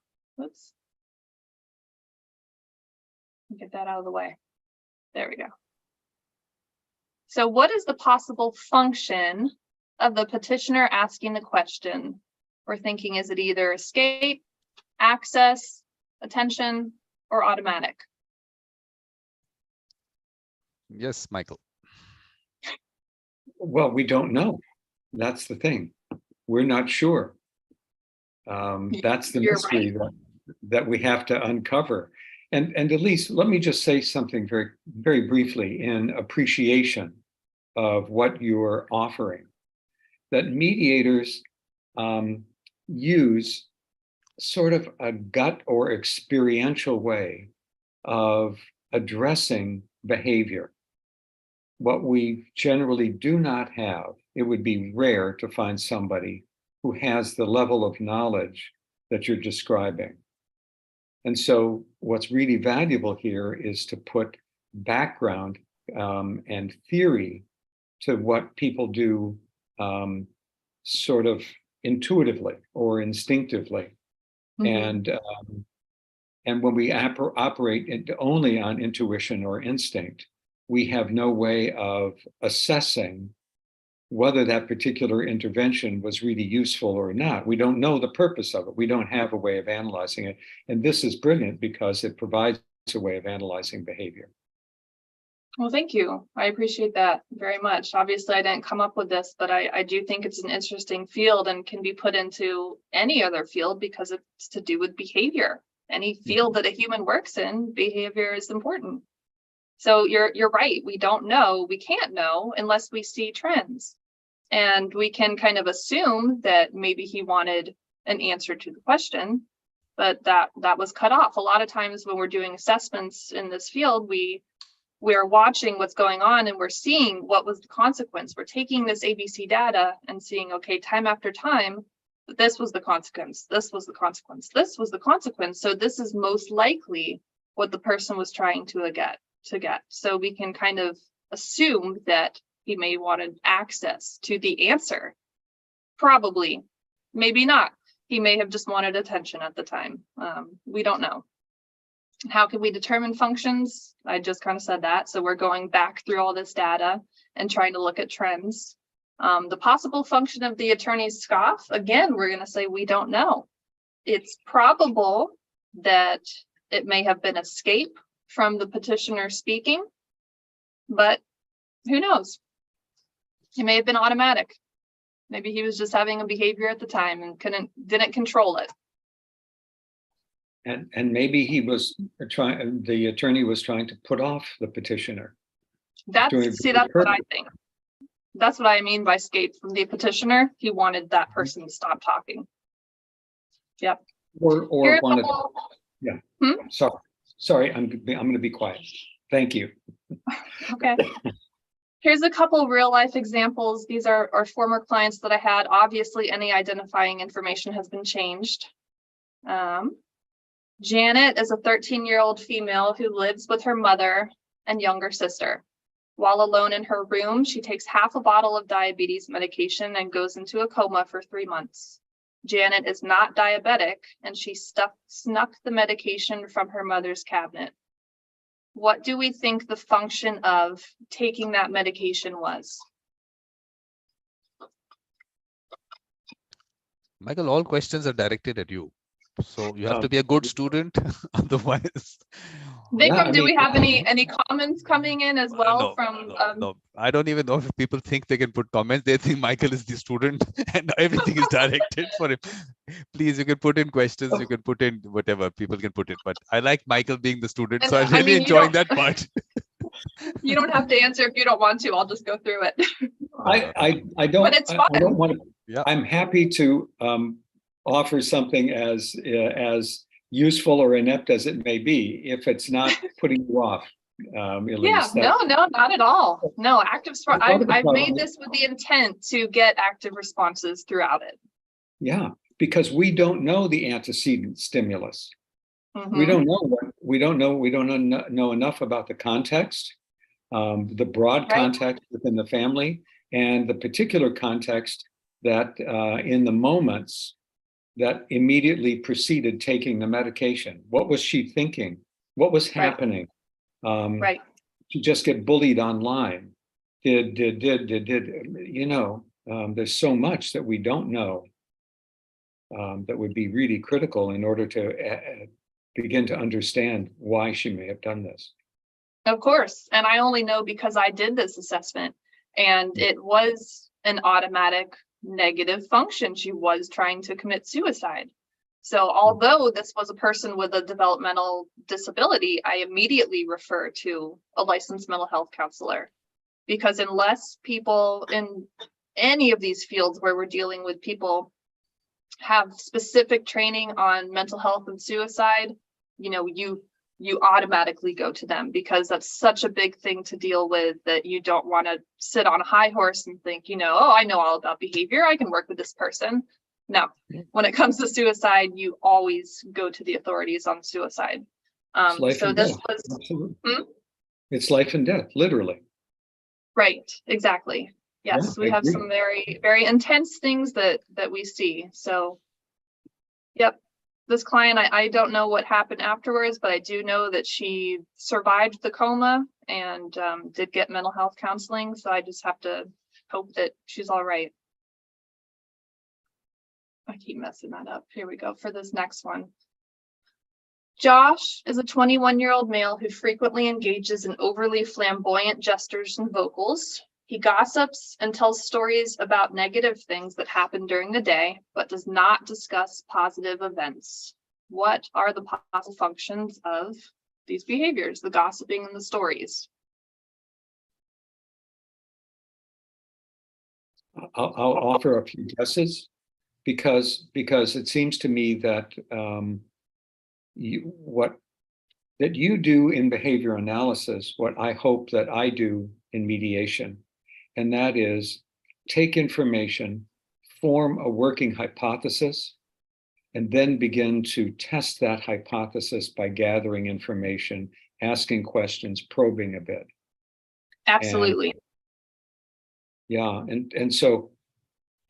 Get that out of the way. There we go. So what is the possible function of the petitioner asking the question, We're thinking, is it either escape, access, attention, or automatic? Yes, Michael. Well, we don't know. That's the thing. We're not sure. That's the You're mystery right. that we have to uncover. And Elyse, let me just say something very, very briefly in appreciation of what you're offering. That mediators use sort of a gut or experiential way of addressing behavior. What we generally do not have, it would be rare to find somebody who has the level of knowledge that you're describing. And so what's really valuable here is to put background and theory to what people do sort of intuitively or instinctively. And when we operate only on intuition or instinct, we have no way of assessing whether that particular intervention was really useful or not. We don't know the purpose of it. We don't have a way of analyzing it. And this is brilliant because it provides a way of analyzing behavior. Well, thank you. I appreciate that very much. Obviously, I didn't come up with this, but I do think it's an interesting field and can be put into any other field because it's to do with behavior. Any field that a human works in, behavior is important. So you're right. We don't know. We can't know unless we see trends. And we can kind of assume that maybe he wanted an answer to the question, but that was cut off. A lot of times when we're doing assessments in this field, we're watching what's going on and we're seeing what was the consequence. We're taking this ABC data and seeing, okay, time after time, this was the consequence, this was the consequence, this was the consequence. So this is most likely what the person was trying to get. So we can kind of assume that he may wanted access to the answer. Probably, maybe not. He may have just wanted attention at the time. We don't know. How can we determine functions? I just kind of said that. So we're going back through all this data and trying to look at trends. The possible function of the attorney's scoff, again, we're going to say we don't know. It's probable that it may have been escape from the petitioner speaking, but who knows? It may have been automatic. Maybe he was just having a behavior at the time and didn't control it. And maybe the attorney was trying to put off the petitioner. That's what I think. That's what I mean by escape from the petitioner. He wanted that person to stop talking. Yep. Or wanted. Yeah. Sorry. I'm going to be quiet. Thank you. Okay. Here's a couple real life examples. These are former clients that I had. Obviously, any identifying information has been changed. Janet is a 13-year-old female who lives with her mother and younger sister. While alone in her room, she takes half a bottle of diabetes medication and goes into a coma for 3 months. Janet is not diabetic, and she snuck the medication from her mother's cabinet. What do we think the function of taking that medication was? Michael, all questions are directed at you. So you have to be a good student, otherwise. Vikram, do we have any comments coming in as well from? No, I don't even know if people think they can put comments. They think Michael is the student and everything is directed for him. Please, you can put in questions. You can put in whatever people can put in. But I like Michael being the student, so I'm really enjoying that part. You don't have to answer if you don't want to. I'll just go through it. I don't. But it's fun. I don't want to. Yeah. I'm happy to offer something as useful or inept as it may be, if it's not putting you off. Yeah, no, not at all. No, I've made this with the intent to get active responses throughout it. Yeah, because we don't know the antecedent stimulus. Mm-hmm. We don't know enough about the context, the broad context within the family, and the particular context that in the moments that immediately preceded taking the medication. What was she thinking? What was happening? To just get bullied online. Did there's so much that we don't know. that would be really critical in order to begin to understand why she may have done this. Of course. And I only know because I did this assessment, and it was an automatic negative function. She was trying to commit suicide. So although this was a person with a developmental disability, I immediately refer to a licensed mental health counselor, because unless people in any of these fields where we're dealing with people have specific training on mental health and suicide, you automatically go to them, because that's such a big thing to deal with that you don't want to sit on a high horse and think, oh, I know all about behavior, I can work with this person. No, when it comes to suicide, you always go to the authorities on suicide. So this was, it's life and death, literally. Right, exactly. Yes, we have some very, very intense things that we see. So, yep. This client, I don't know what happened afterwards, but I do know that she survived the coma and did get mental health counseling. So I just have to hope that she's all right. I keep messing that up. Here we go for this next one. Josh is a 21-year-old male who frequently engages in overly flamboyant gestures and vocals. He gossips and tells stories about negative things that happen during the day, but does not discuss positive events. What are the possible functions of these behaviors, the gossiping and the stories? I'll offer a few guesses, because it seems to me that what you do in behavior analysis, what I hope that I do in mediation, and that is take information, form a working hypothesis, and then begin to test that hypothesis by gathering information, asking questions, probing a bit. Absolutely. And so,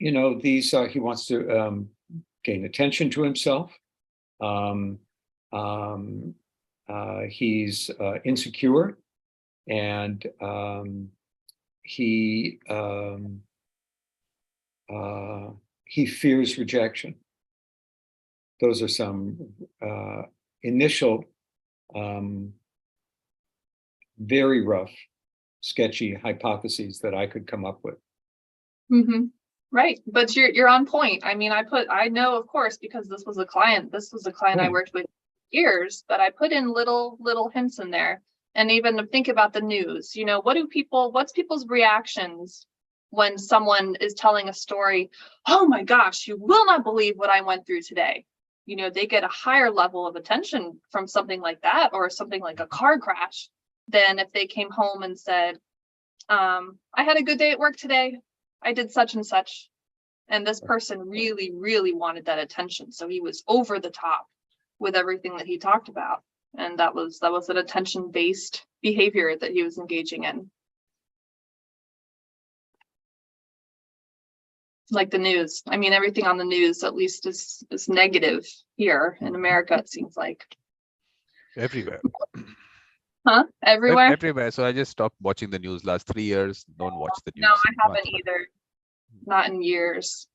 these he wants to gain attention to himself. He's insecure, and he fears rejection. Those are some initial, very rough, sketchy hypotheses that I could come up with. Mm-hmm. Right, but you're on point. I mean, I know, of course, because this was a client I worked with years, but I put in little hints in there. And even to think about the news, what's people's reactions when someone is telling a story? Oh my gosh, you will not believe what I went through today. They get a higher level of attention from something like that, or something like a car crash, than if they came home and said, I had a good day at work today. I did such and such. And this person really, really wanted that attention. So he was over the top with everything that he talked about. And that was an attention-based behavior that he was engaging in. Like the news. I mean, everything on the news, at least, is negative here in America, it seems like. Everywhere. Huh? Everywhere? Everywhere. So I just stopped watching the news last 3 years. Don't watch the news. No, I haven't either. Not in years.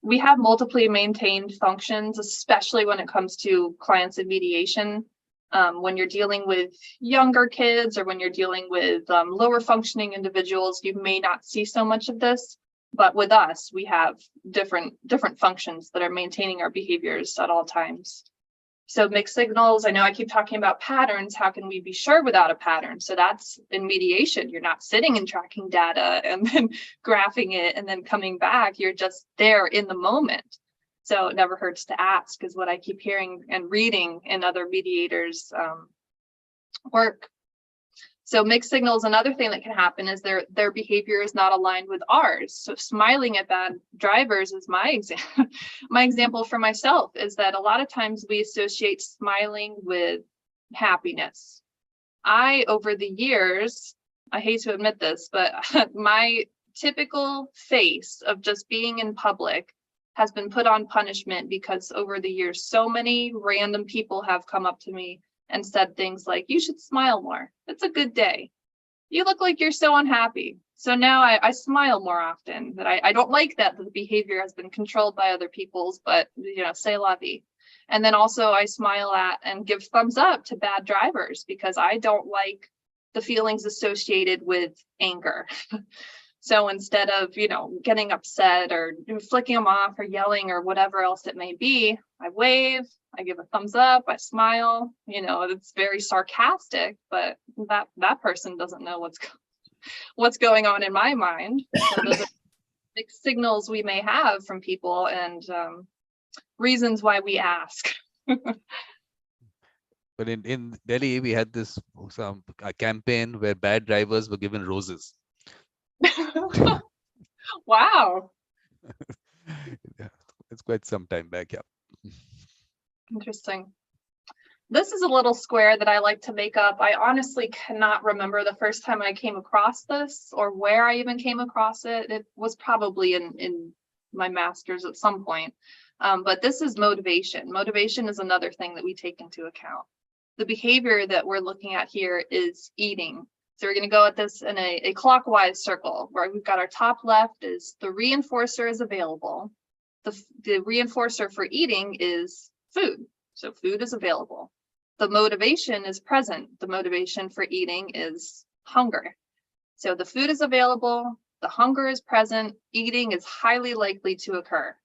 We have multiply maintained functions, especially when it comes to clients in mediation. When you're dealing with younger kids, or when you're dealing with lower functioning individuals, you may not see so much of this. But with us, we have different functions that are maintaining our behaviors at all times. So mixed signals, I know I keep talking about patterns. How can we be sure without a pattern? So that's in mediation. You're not sitting and tracking data and then graphing it and then coming back. You're just there in the moment. So it never hurts to ask, is what I keep hearing and reading in other mediators' work. So mixed signals, another thing that can happen is their behavior is not aligned with ours. So smiling at bad drivers is my example for myself, is that a lot of times we associate smiling with happiness. Over the years, I hate to admit this, but my typical face of just being in public has been put on punishment, because over the years, so many random people have come up to me and said things like, you should smile more. It's a good day. You look like you're so unhappy. So now I smile more often. That I don't like that the behavior has been controlled by other people's, but c'est la vie. And then also I smile at and give thumbs up to bad drivers because I don't like the feelings associated with anger. So instead of, getting upset or flicking them off or yelling or whatever else it may be, I wave, I give a thumbs up, I smile, it's very sarcastic, but that person doesn't know what's going on in my mind. So those are mixed signals we may have from people and reasons why we ask. But in Delhi, we had a campaign where bad drivers were given roses. Wow. Yeah, it's quite some time back. Yeah. Interesting. This is a little square that I like to make up. I honestly cannot remember the first time I came across this or where I even came across it. It was probably in my master's at some point. But this is motivation. Motivation is another thing that we take into account. The behavior that we're looking at here is eating. So we're going to go at this in a clockwise circle where we've got our top left is the reinforcer is available. The reinforcer for eating is food. So food is available. The motivation is present. The motivation for eating is hunger. So the food is available, the hunger is present, eating is highly likely to occur.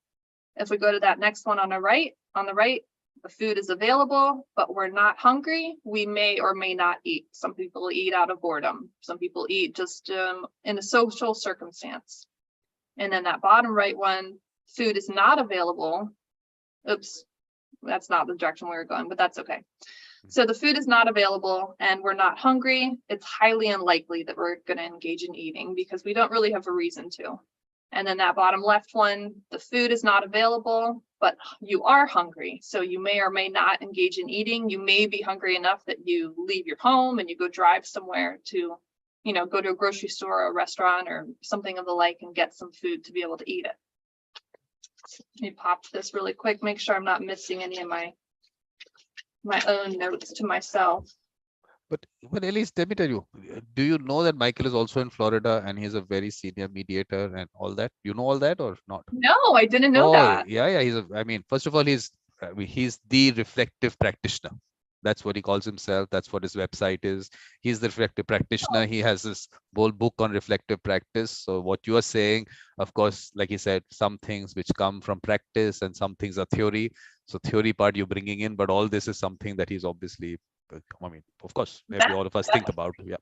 If we go to that next one on the right, the food is available, but we're not hungry, we may or may not eat. Some people eat out of boredom. Some people eat just in a social circumstance. And then that bottom right one, food is not available. Oops, that's not the direction we were going, but that's okay. So the food is not available and we're not hungry. It's highly unlikely that we're going to engage in eating because we don't really have a reason to. And then that bottom left one, the food is not available, but you are hungry. So you may or may not engage in eating. You may be hungry enough that you leave your home and you go drive somewhere to, go to a grocery store or a restaurant or something of the like and get some food to be able to eat it. Let me pop this really quick, make sure I'm not missing any of my own notes to myself. But Elyse, let me tell you, do you know that Michael is also in Florida and he's a very senior mediator and all that? You know all that or not? No, I didn't know that. Yeah. First of all, he's the reflective practitioner. That's what he calls himself. That's what his website is. He's the reflective practitioner. He has this whole book on reflective practice. So what you are saying, of course, like he said, some things which come from practice and some things are theory. So theory part you're bringing in, but all this is something that he's obviously, of course, maybe all of us think about. Yeah.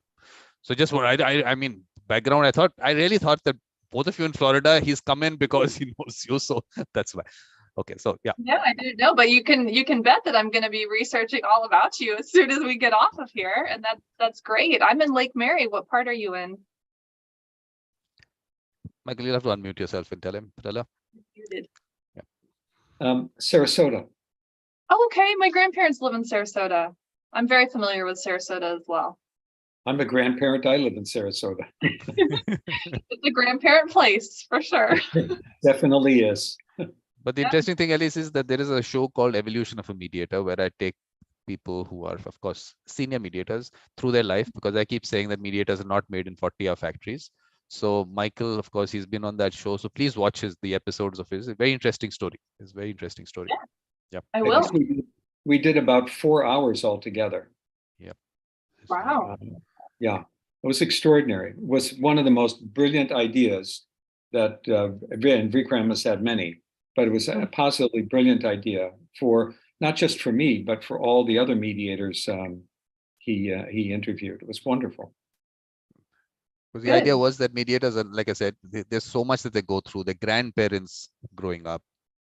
So just what background, I really thought that both of you in Florida, he's come in because he knows you. So that's why. Okay, so yeah. Yeah, I didn't know, but you can bet that I'm going to be researching all about you as soon as we get off of here, and that's great. I'm in Lake Mary. What part are you in? Michael, you'll have to unmute yourself and tell him. You did. Yeah. Sarasota. Oh, okay. My grandparents live in Sarasota. I'm very familiar with Sarasota as well. I'm a grandparent. I live in Sarasota. It's a grandparent place for sure. Definitely is. But the interesting thing, Elyse, is that there is a show called Evolution of a Mediator where I take people who are, of course, senior mediators through their life, because I keep saying that mediators are not made in 40-hour factories. So Michael, of course, he's been on that show. So please watch the episodes of his. It's a very interesting story. It's a very interesting story. Yeah. I will. We did about 4 hours altogether. Yep. Wow. Yeah, it was extraordinary. It was one of the most brilliant ideas that Vikram has had many. But it was a positively brilliant idea for not just for me, but for all the other mediators he interviewed. It was wonderful. Because the idea was that mediators are, like I said, there's so much that they go through. Their grandparents growing up,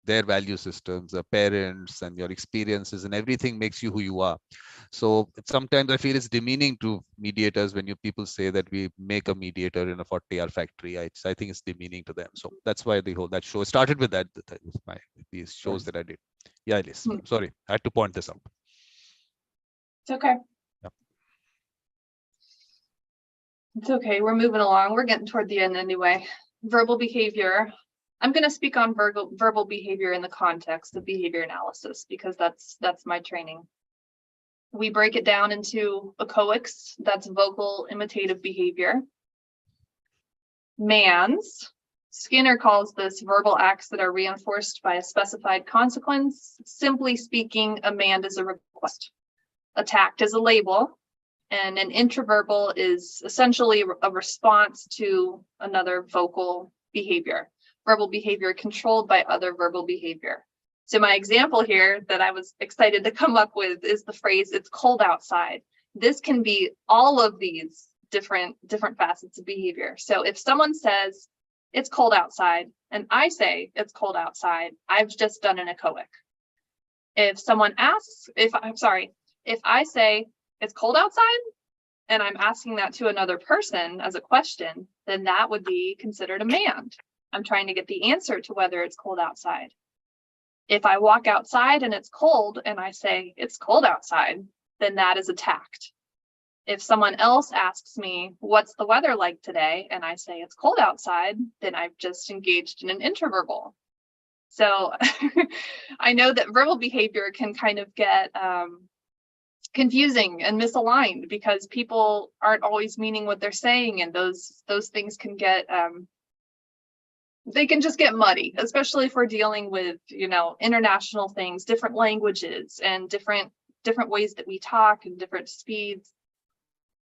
their value systems, their parents, and your experiences, and everything makes you who you are. So sometimes I feel it's demeaning to mediators when people say that we make a mediator in a 40-hour factory. I think it's demeaning to them. So that's why that show started with that. These shows that I did. Yeah, Elyse. Sorry, I had to point this out. It's okay. Yeah. It's okay. We're moving along. We're getting toward the end anyway. Verbal behavior. I'm going to speak on verbal behavior in the context of behavior analysis because that's my training. We break it down into echoics, that's vocal imitative behavior. mands. Skinner calls this verbal acts that are reinforced by a specified consequence. Simply speaking, a mand is a request. A tact is a label, and an intraverbal is essentially a response to another vocal behavior. Verbal behavior controlled by other verbal behavior. So my example here that I was excited to come up with is the phrase, "It's cold outside." This can be all of these different facets of behavior. So if someone says, "It's cold outside," and I say, "It's cold outside," I've just done an echoic. If someone asks, if I say, "It's cold outside," and I'm asking that to another person as a question, then that would be considered a mand. I'm trying to get the answer to whether it's cold outside. If I walk outside and it's cold and I say, "It's cold outside," then that is a tact. If someone else asks me, "What's the weather like today?" and I say, "It's cold outside," then I've just engaged in an intraverbal. So I know that verbal behavior can kind of get confusing and misaligned because people aren't always meaning what they're saying, and those things can get they can just get muddy, especially if we're dealing with, international things, different languages, and different ways that we talk and different speeds.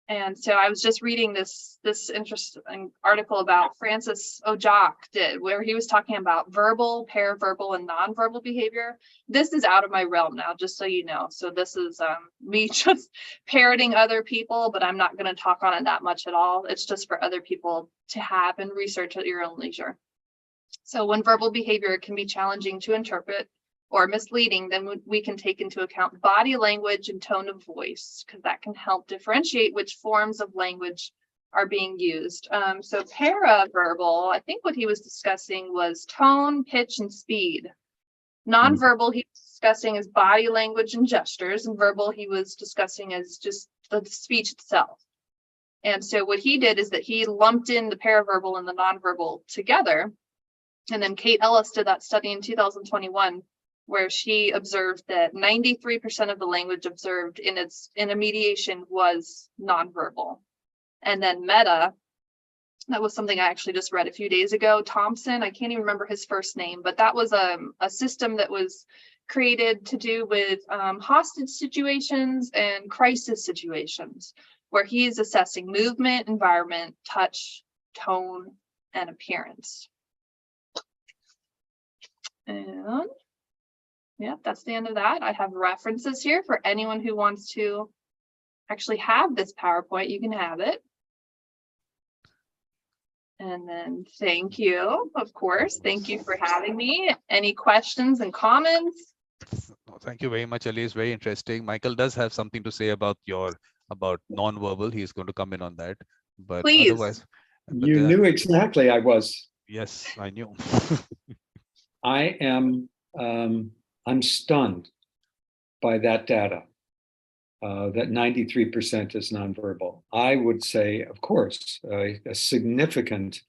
And so I was just reading this interesting article about Francis Ojak where he was talking about verbal, paraverbal, and nonverbal behavior. This is out of my realm now, just so you know. So this is me just parroting other people, but I'm not going to talk on it that much at all. It's just for other people to have and research at your own leisure. So when verbal behavior can be challenging to interpret or misleading, then we can take into account body language and tone of voice, because that can help differentiate which forms of language are being used. So paraverbal, I think what he was discussing was tone, pitch, and speed. Nonverbal, he was discussing as body language and gestures, and verbal, he was discussing as just the speech itself. And so what he did is that he lumped in the paraverbal and the nonverbal together. And then Kate Ellis did that study in 2021, where she observed that 93% of the language observed in a mediation was nonverbal. And then Meta, that was something I actually just read a few days ago. Thompson, I can't even remember his first name, but that was a system that was created to do with hostage situations and crisis situations, where he is assessing movement, environment, touch, tone, and appearance. And yeah, that's the end of that. I have references here for anyone who wants to actually have this PowerPoint. You can have it. And then thank you, of course. Thank you for having me. Any questions and comments? Thank you very much, Elyse. Very interesting. Michael does have something to say about non-verbal. He's going to come in on that. But please. Otherwise, you knew exactly I was. Yes, I knew. I'm stunned by that data, that 93% is nonverbal. I would say, of course, a significant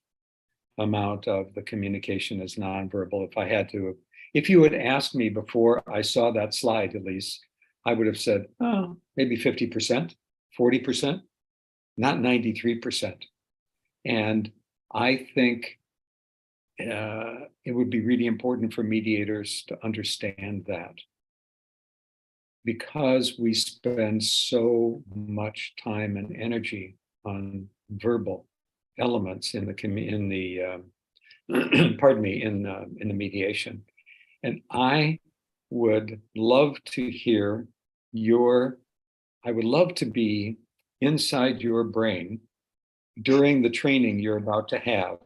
amount of the communication is nonverbal. If you had asked me before I saw that slide, Elyse, I would have said, oh, maybe 50%, 40%, not 93%. And I think it would be really important for mediators to understand that, because we spend so much time and energy on verbal elements in the mediation. And I would love to hear I would love to be inside your brain during the training you're about to have,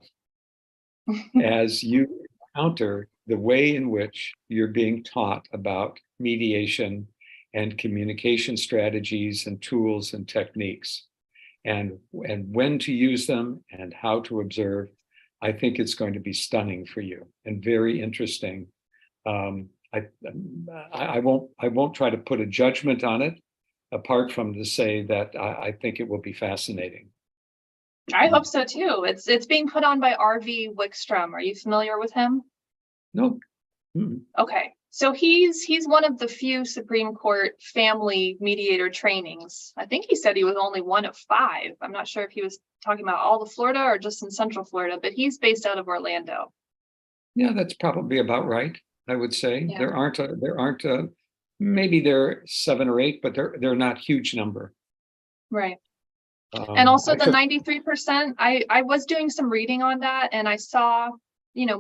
as you encounter the way in which you're being taught about mediation and communication strategies and tools and techniques, and when to use them and how to observe. I think it's going to be stunning for you and very interesting. I won't try to put a judgment on it, apart from to say that I think it will be fascinating. I hope so too. It's being put on by R.V. Wickstrom. Are you familiar with him? No. Okay. So he's one of the few Supreme Court family mediator trainings. I think he said he was only one of 5. I'm not sure if he was talking about all of Florida or just in Central Florida, but he's based out of Orlando. Yeah, that's probably about right. I would say Yeah. there aren't maybe there are 7 or 8, but they're not huge number. Right. And also the took- 93%, I was doing some reading on that, and I saw,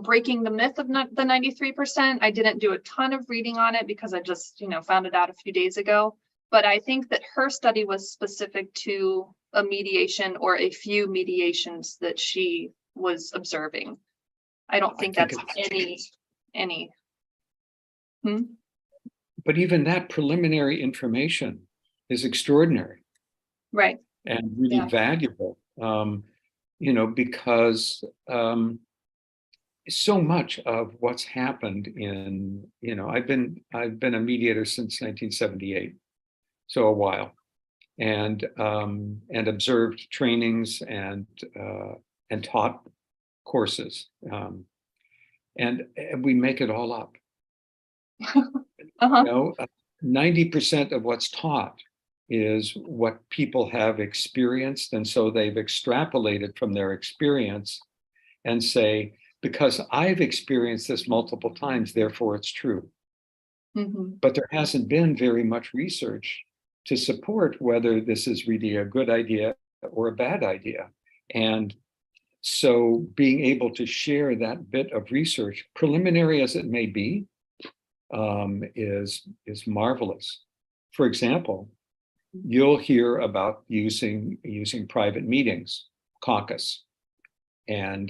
breaking the myth of the 93%. I didn't do a ton of reading on it because I just, found it out a few days ago. But I think that her study was specific to a mediation or a few mediations that she was observing. I don't think that's any. But even that preliminary information is extraordinary. Right. And really valuable, because so much of what's happened in, I've been a mediator since 1978, so a while, and observed trainings and taught courses, and we make it all up. 90% of what's taught is what people have experienced, and so they've extrapolated from their experience and say, because I've experienced this multiple times, therefore it's true. But there hasn't been very much research to support whether this is really a good idea or a bad idea. And so being able to share that bit of research, preliminary as it may be, is marvelous. For example, you'll hear about using private meetings, caucus. And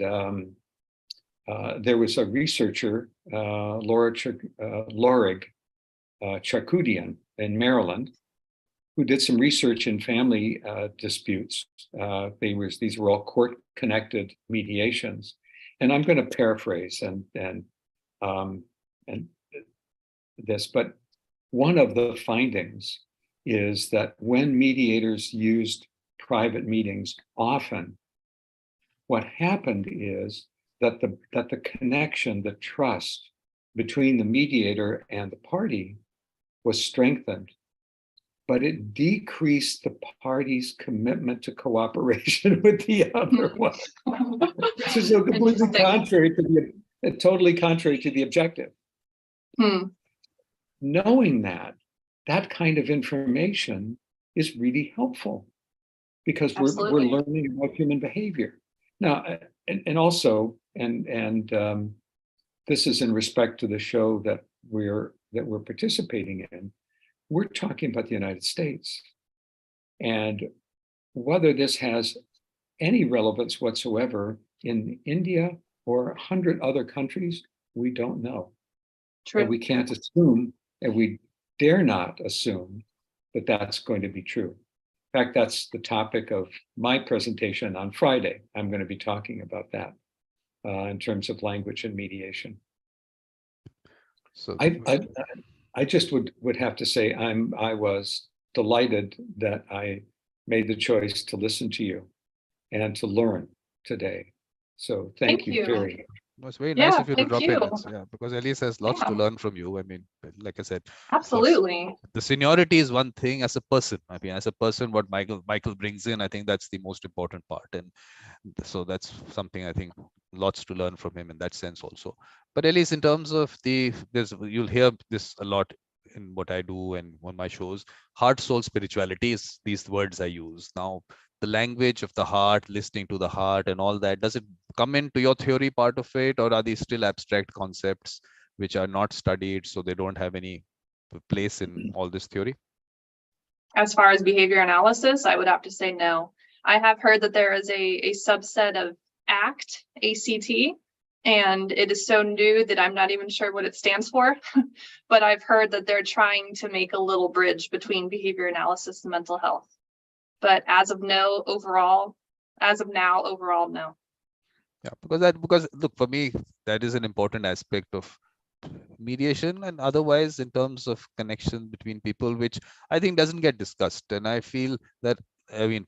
there was a researcher, Lorig Charkoudian in Maryland, who did some research in family disputes. These were all court-connected mediations. And I'm going to paraphrase and this, but one of the findings is that when mediators used private meetings often, what happened is that the connection, the trust between the mediator and the party was strengthened, but it decreased the party's commitment to cooperation with the other one. This is completely totally contrary to the objective. Knowing that kind of information is really helpful because we're learning about human behavior. Now, and also, this is in respect to the show that we're participating in. We're talking about the United States, and whether this has any relevance whatsoever in India or 100 other countries, we don't know. True. And we can't assume, and we dare not assume that that's going to be true. In fact, that's the topic of my presentation on Friday. I'm going to be talking about that in terms of language and mediation. So I just would have to say I was delighted that I made the choice to listen to you and to learn today. So thank you very much. It was very nice of you to drop in. Because Elyse has lots to learn from you. I mean, like I said, absolutely. The seniority is one thing. As a person, as a person, what Michael brings in, I think that's the most important part. And so that's something I think lots to learn from him in that sense also. But Elyse, in terms of you'll hear this a lot in what I do and on my shows. Heart, soul, spirituality is these words I use now. The language of the heart, listening to the heart and all that, does it come into your theory part of it, or are these still abstract concepts which are not studied, so they don't have any place in all this theory? As far as behavior analysis, I would have to say no. I have heard that there is a subset of ACT, A-C-T, and it is so new that I'm not even sure what it stands for. But I've heard that they're trying to make a little bridge between behavior analysis and mental health. But as of now, overall, no. Yeah, because look, for me, that is an important aspect of mediation and otherwise in terms of connection between people, which I think doesn't get discussed. And I feel that,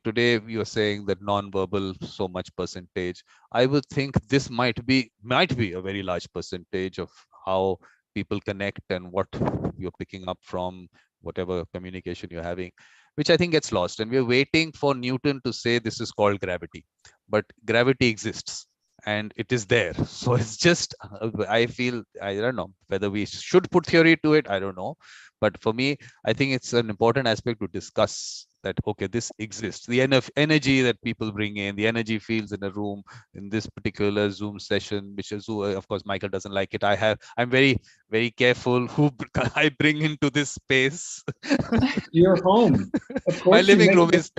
today you're saying that non-verbal so much percentage. I would think this might be a very large percentage of how people connect and what you're picking up from whatever communication you're having, which I think gets lost. And we're waiting for Newton to say this is called gravity, but gravity exists and it is there. So it's just, I feel, I don't know whether we should put theory to it. I don't know. But for me, I think it's an important aspect to discuss that, okay, this exists. The energy that people bring in, the energy fields in a room, in this particular Zoom session, which is, of course, Michael doesn't like it. I'm very, very careful who I bring into this space. Your home. Of course, My living room is,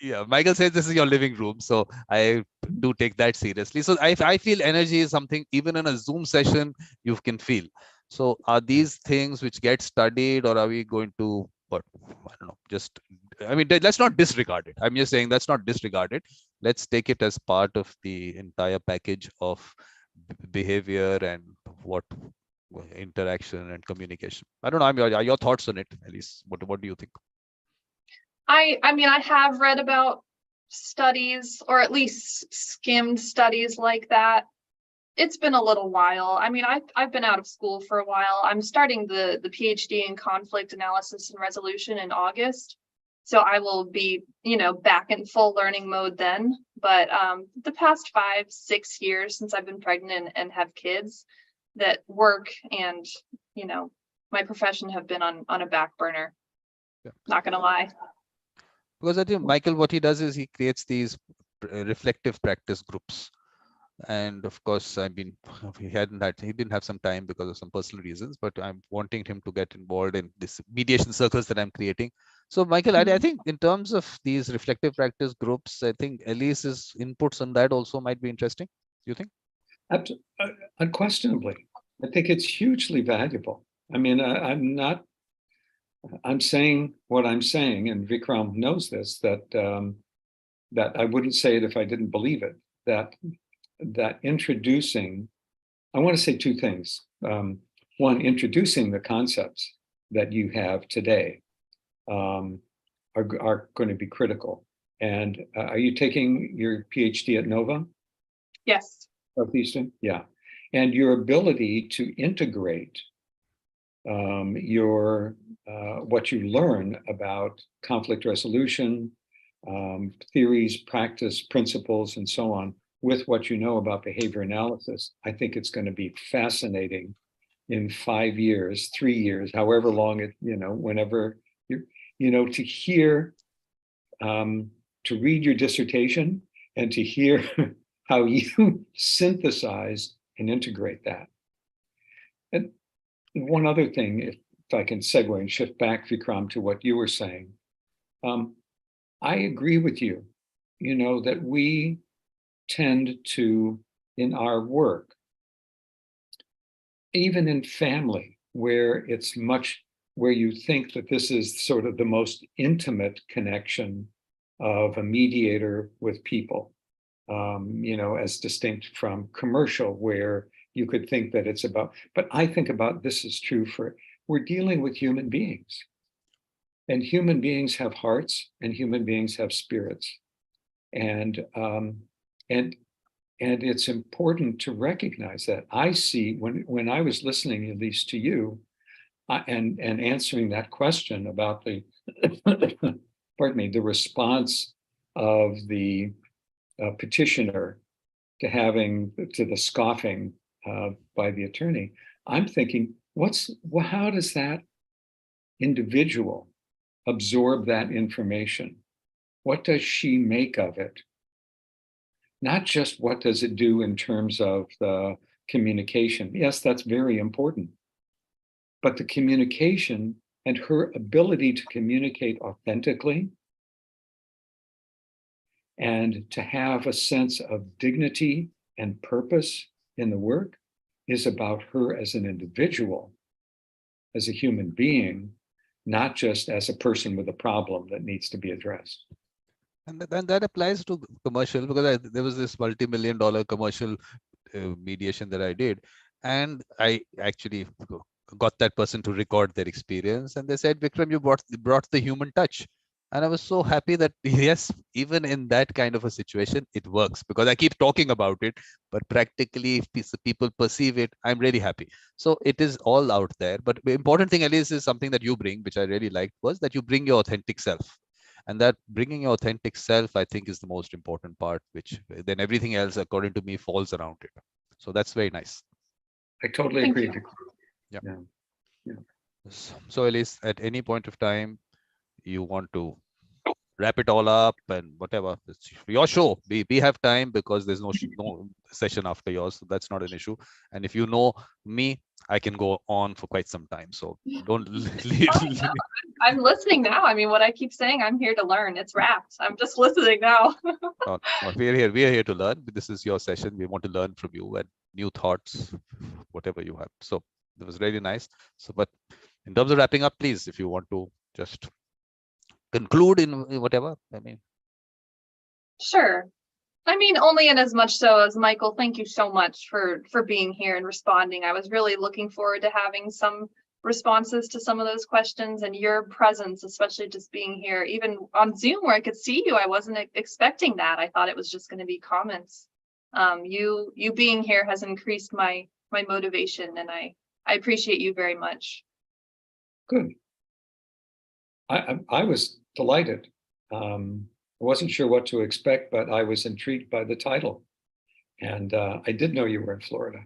yeah, Michael says this is your living room. So I do take that seriously. So I feel energy is something, even in a Zoom session, you can feel. So are these things which get studied, or are we going to, what, I don't know, just, I mean, let's not disregard it. I'm just saying let's not disregard it. Let's take it as part of the entire package of behavior and what interaction and communication. I don't know, your thoughts on it, Elyse. What do you think? I mean, I have read about studies, or at least skimmed studies like that. It's been a little while. I mean, I've been out of school for a while. I'm starting the PhD in conflict analysis and resolution in August. So I will be, back in full learning mode then. But the past 5-6 years since I've been pregnant and have kids, that work and, my profession have been on a back burner. Yeah. Not gonna lie. Because I think Michael, what he does is he creates these reflective practice groups. And of course, I mean, he didn't have some time because of some personal reasons, but I'm wanting him to get involved in this mediation circles that I'm creating. So Michael, I think in terms of these reflective practice groups, I think Elyse's inputs on that also might be interesting. Do you think? Unquestionably. I think it's hugely valuable. I mean, I'm saying what I'm saying, and Vikram knows this, that I wouldn't say it if I didn't believe it, that introducing, I want to say two things. One, introducing the concepts that you have today are going to be critical. And are you taking your PhD at Nova? Yes. Southeastern? Yeah. And your ability to integrate what you learn about conflict resolution, theories, practice, principles, and so on, with what you know about behavior analysis, I think it's going to be fascinating in 5 years, 3 years, however long it, whenever to hear, to read your dissertation and to hear how you synthesize and integrate that. And one other thing, if I can segue and shift back, Vikram, to what you were saying, I agree with you, that we tend to, in our work, even in family, where you think that this is sort of the most intimate connection of a mediator with people, as distinct from commercial, where you could think that it's about, but I think about this is true we're dealing with human beings. And human beings have hearts and human beings have spirits. And it's important to recognize that. I see when I was listening, at least to you, and answering that question about the, pardon me, the response of the petitioner to the scoffing by the attorney, I'm thinking, how does that individual absorb that information? What does she make of it? Not just what does it do in terms of the communication. Yes, that's very important. But the communication and her ability to communicate authentically and to have a sense of dignity and purpose in the work is about her as an individual, as a human being, not just as a person with a problem that needs to be addressed. And that applies to commercial, because there was this multi-million-dollar commercial mediation that I did, and I actually got that person to record their experience, and they said, Vikram, you brought the human touch. And I was so happy that, yes, even in that kind of a situation, it works, because I keep talking about it, but practically if people perceive it, I'm really happy. So it is all out there. But the important thing, Alice, is something that you bring, which I really liked, was that you bring your authentic self. And that bringing your authentic self, I think, is the most important part, which then everything else, according to me, falls around it. So that's very nice. I totally Thank agree. you. Yeah. Yeah. Yeah. So, Elise, at any point of time you want to wrap it all up and whatever, it's your show. We have time, because there's no session after yours, so that's not an issue. And if you know me, I can go on for quite some time. So don't leave. I'm listening now. I mean, what I keep saying, I'm here to learn. It's wrapped. I'm just listening now. No, we're here to learn. This is your session. We want to learn from you and new thoughts, whatever you have. So it was really nice. So, but in terms of wrapping up, please, if you want to just conclude in whatever, I mean. Sure. I mean, only in as much so as Michael, thank you so much for being here and responding. I was really looking forward to having some responses to some of those questions, and your presence, especially just being here, even on Zoom where I could see you. I wasn't expecting that. I thought it was just going to be comments. You being here has increased my motivation, and I appreciate you very much. Good. I was delighted. I wasn't sure what to expect, but I was intrigued by the title. And I did know you were in Florida.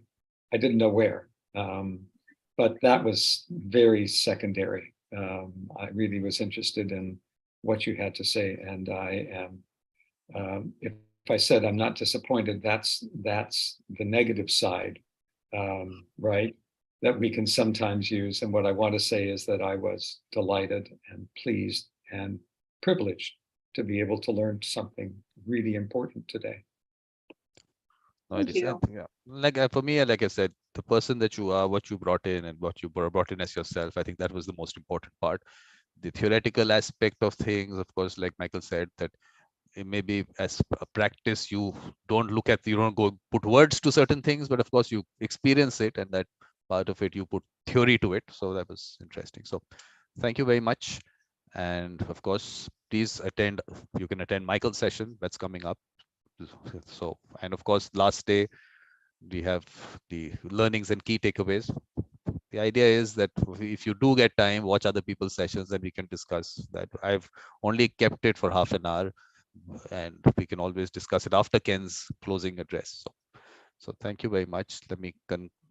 I didn't know where, but that was very secondary. I really was interested in what you had to say, and I am. If I said I'm not disappointed, that's the negative side, right? That we can sometimes use. And what I want to say is that I was delighted and pleased and privileged to be able to learn something really important today. No, Thank it is. you. Yeah. Like for me, like I said, the person that you are, what you brought in, and what you brought in as yourself, I think that was the most important part. The theoretical aspect of things, of course, like Michael said, that it may be as a practice, you don't look at, you don't go put words to certain things, but of course you experience it, and that part of it you put theory to it. So that was interesting. So thank you very much. And of course, please attend. You can attend Michael's session that's coming up. So, and of course, last day we have the learnings and key takeaways. The idea is that if you do get time, watch other people's sessions, and we can discuss that. I've only kept it for half an hour, and we can always discuss it after Ken's closing address. So thank you very much. Let me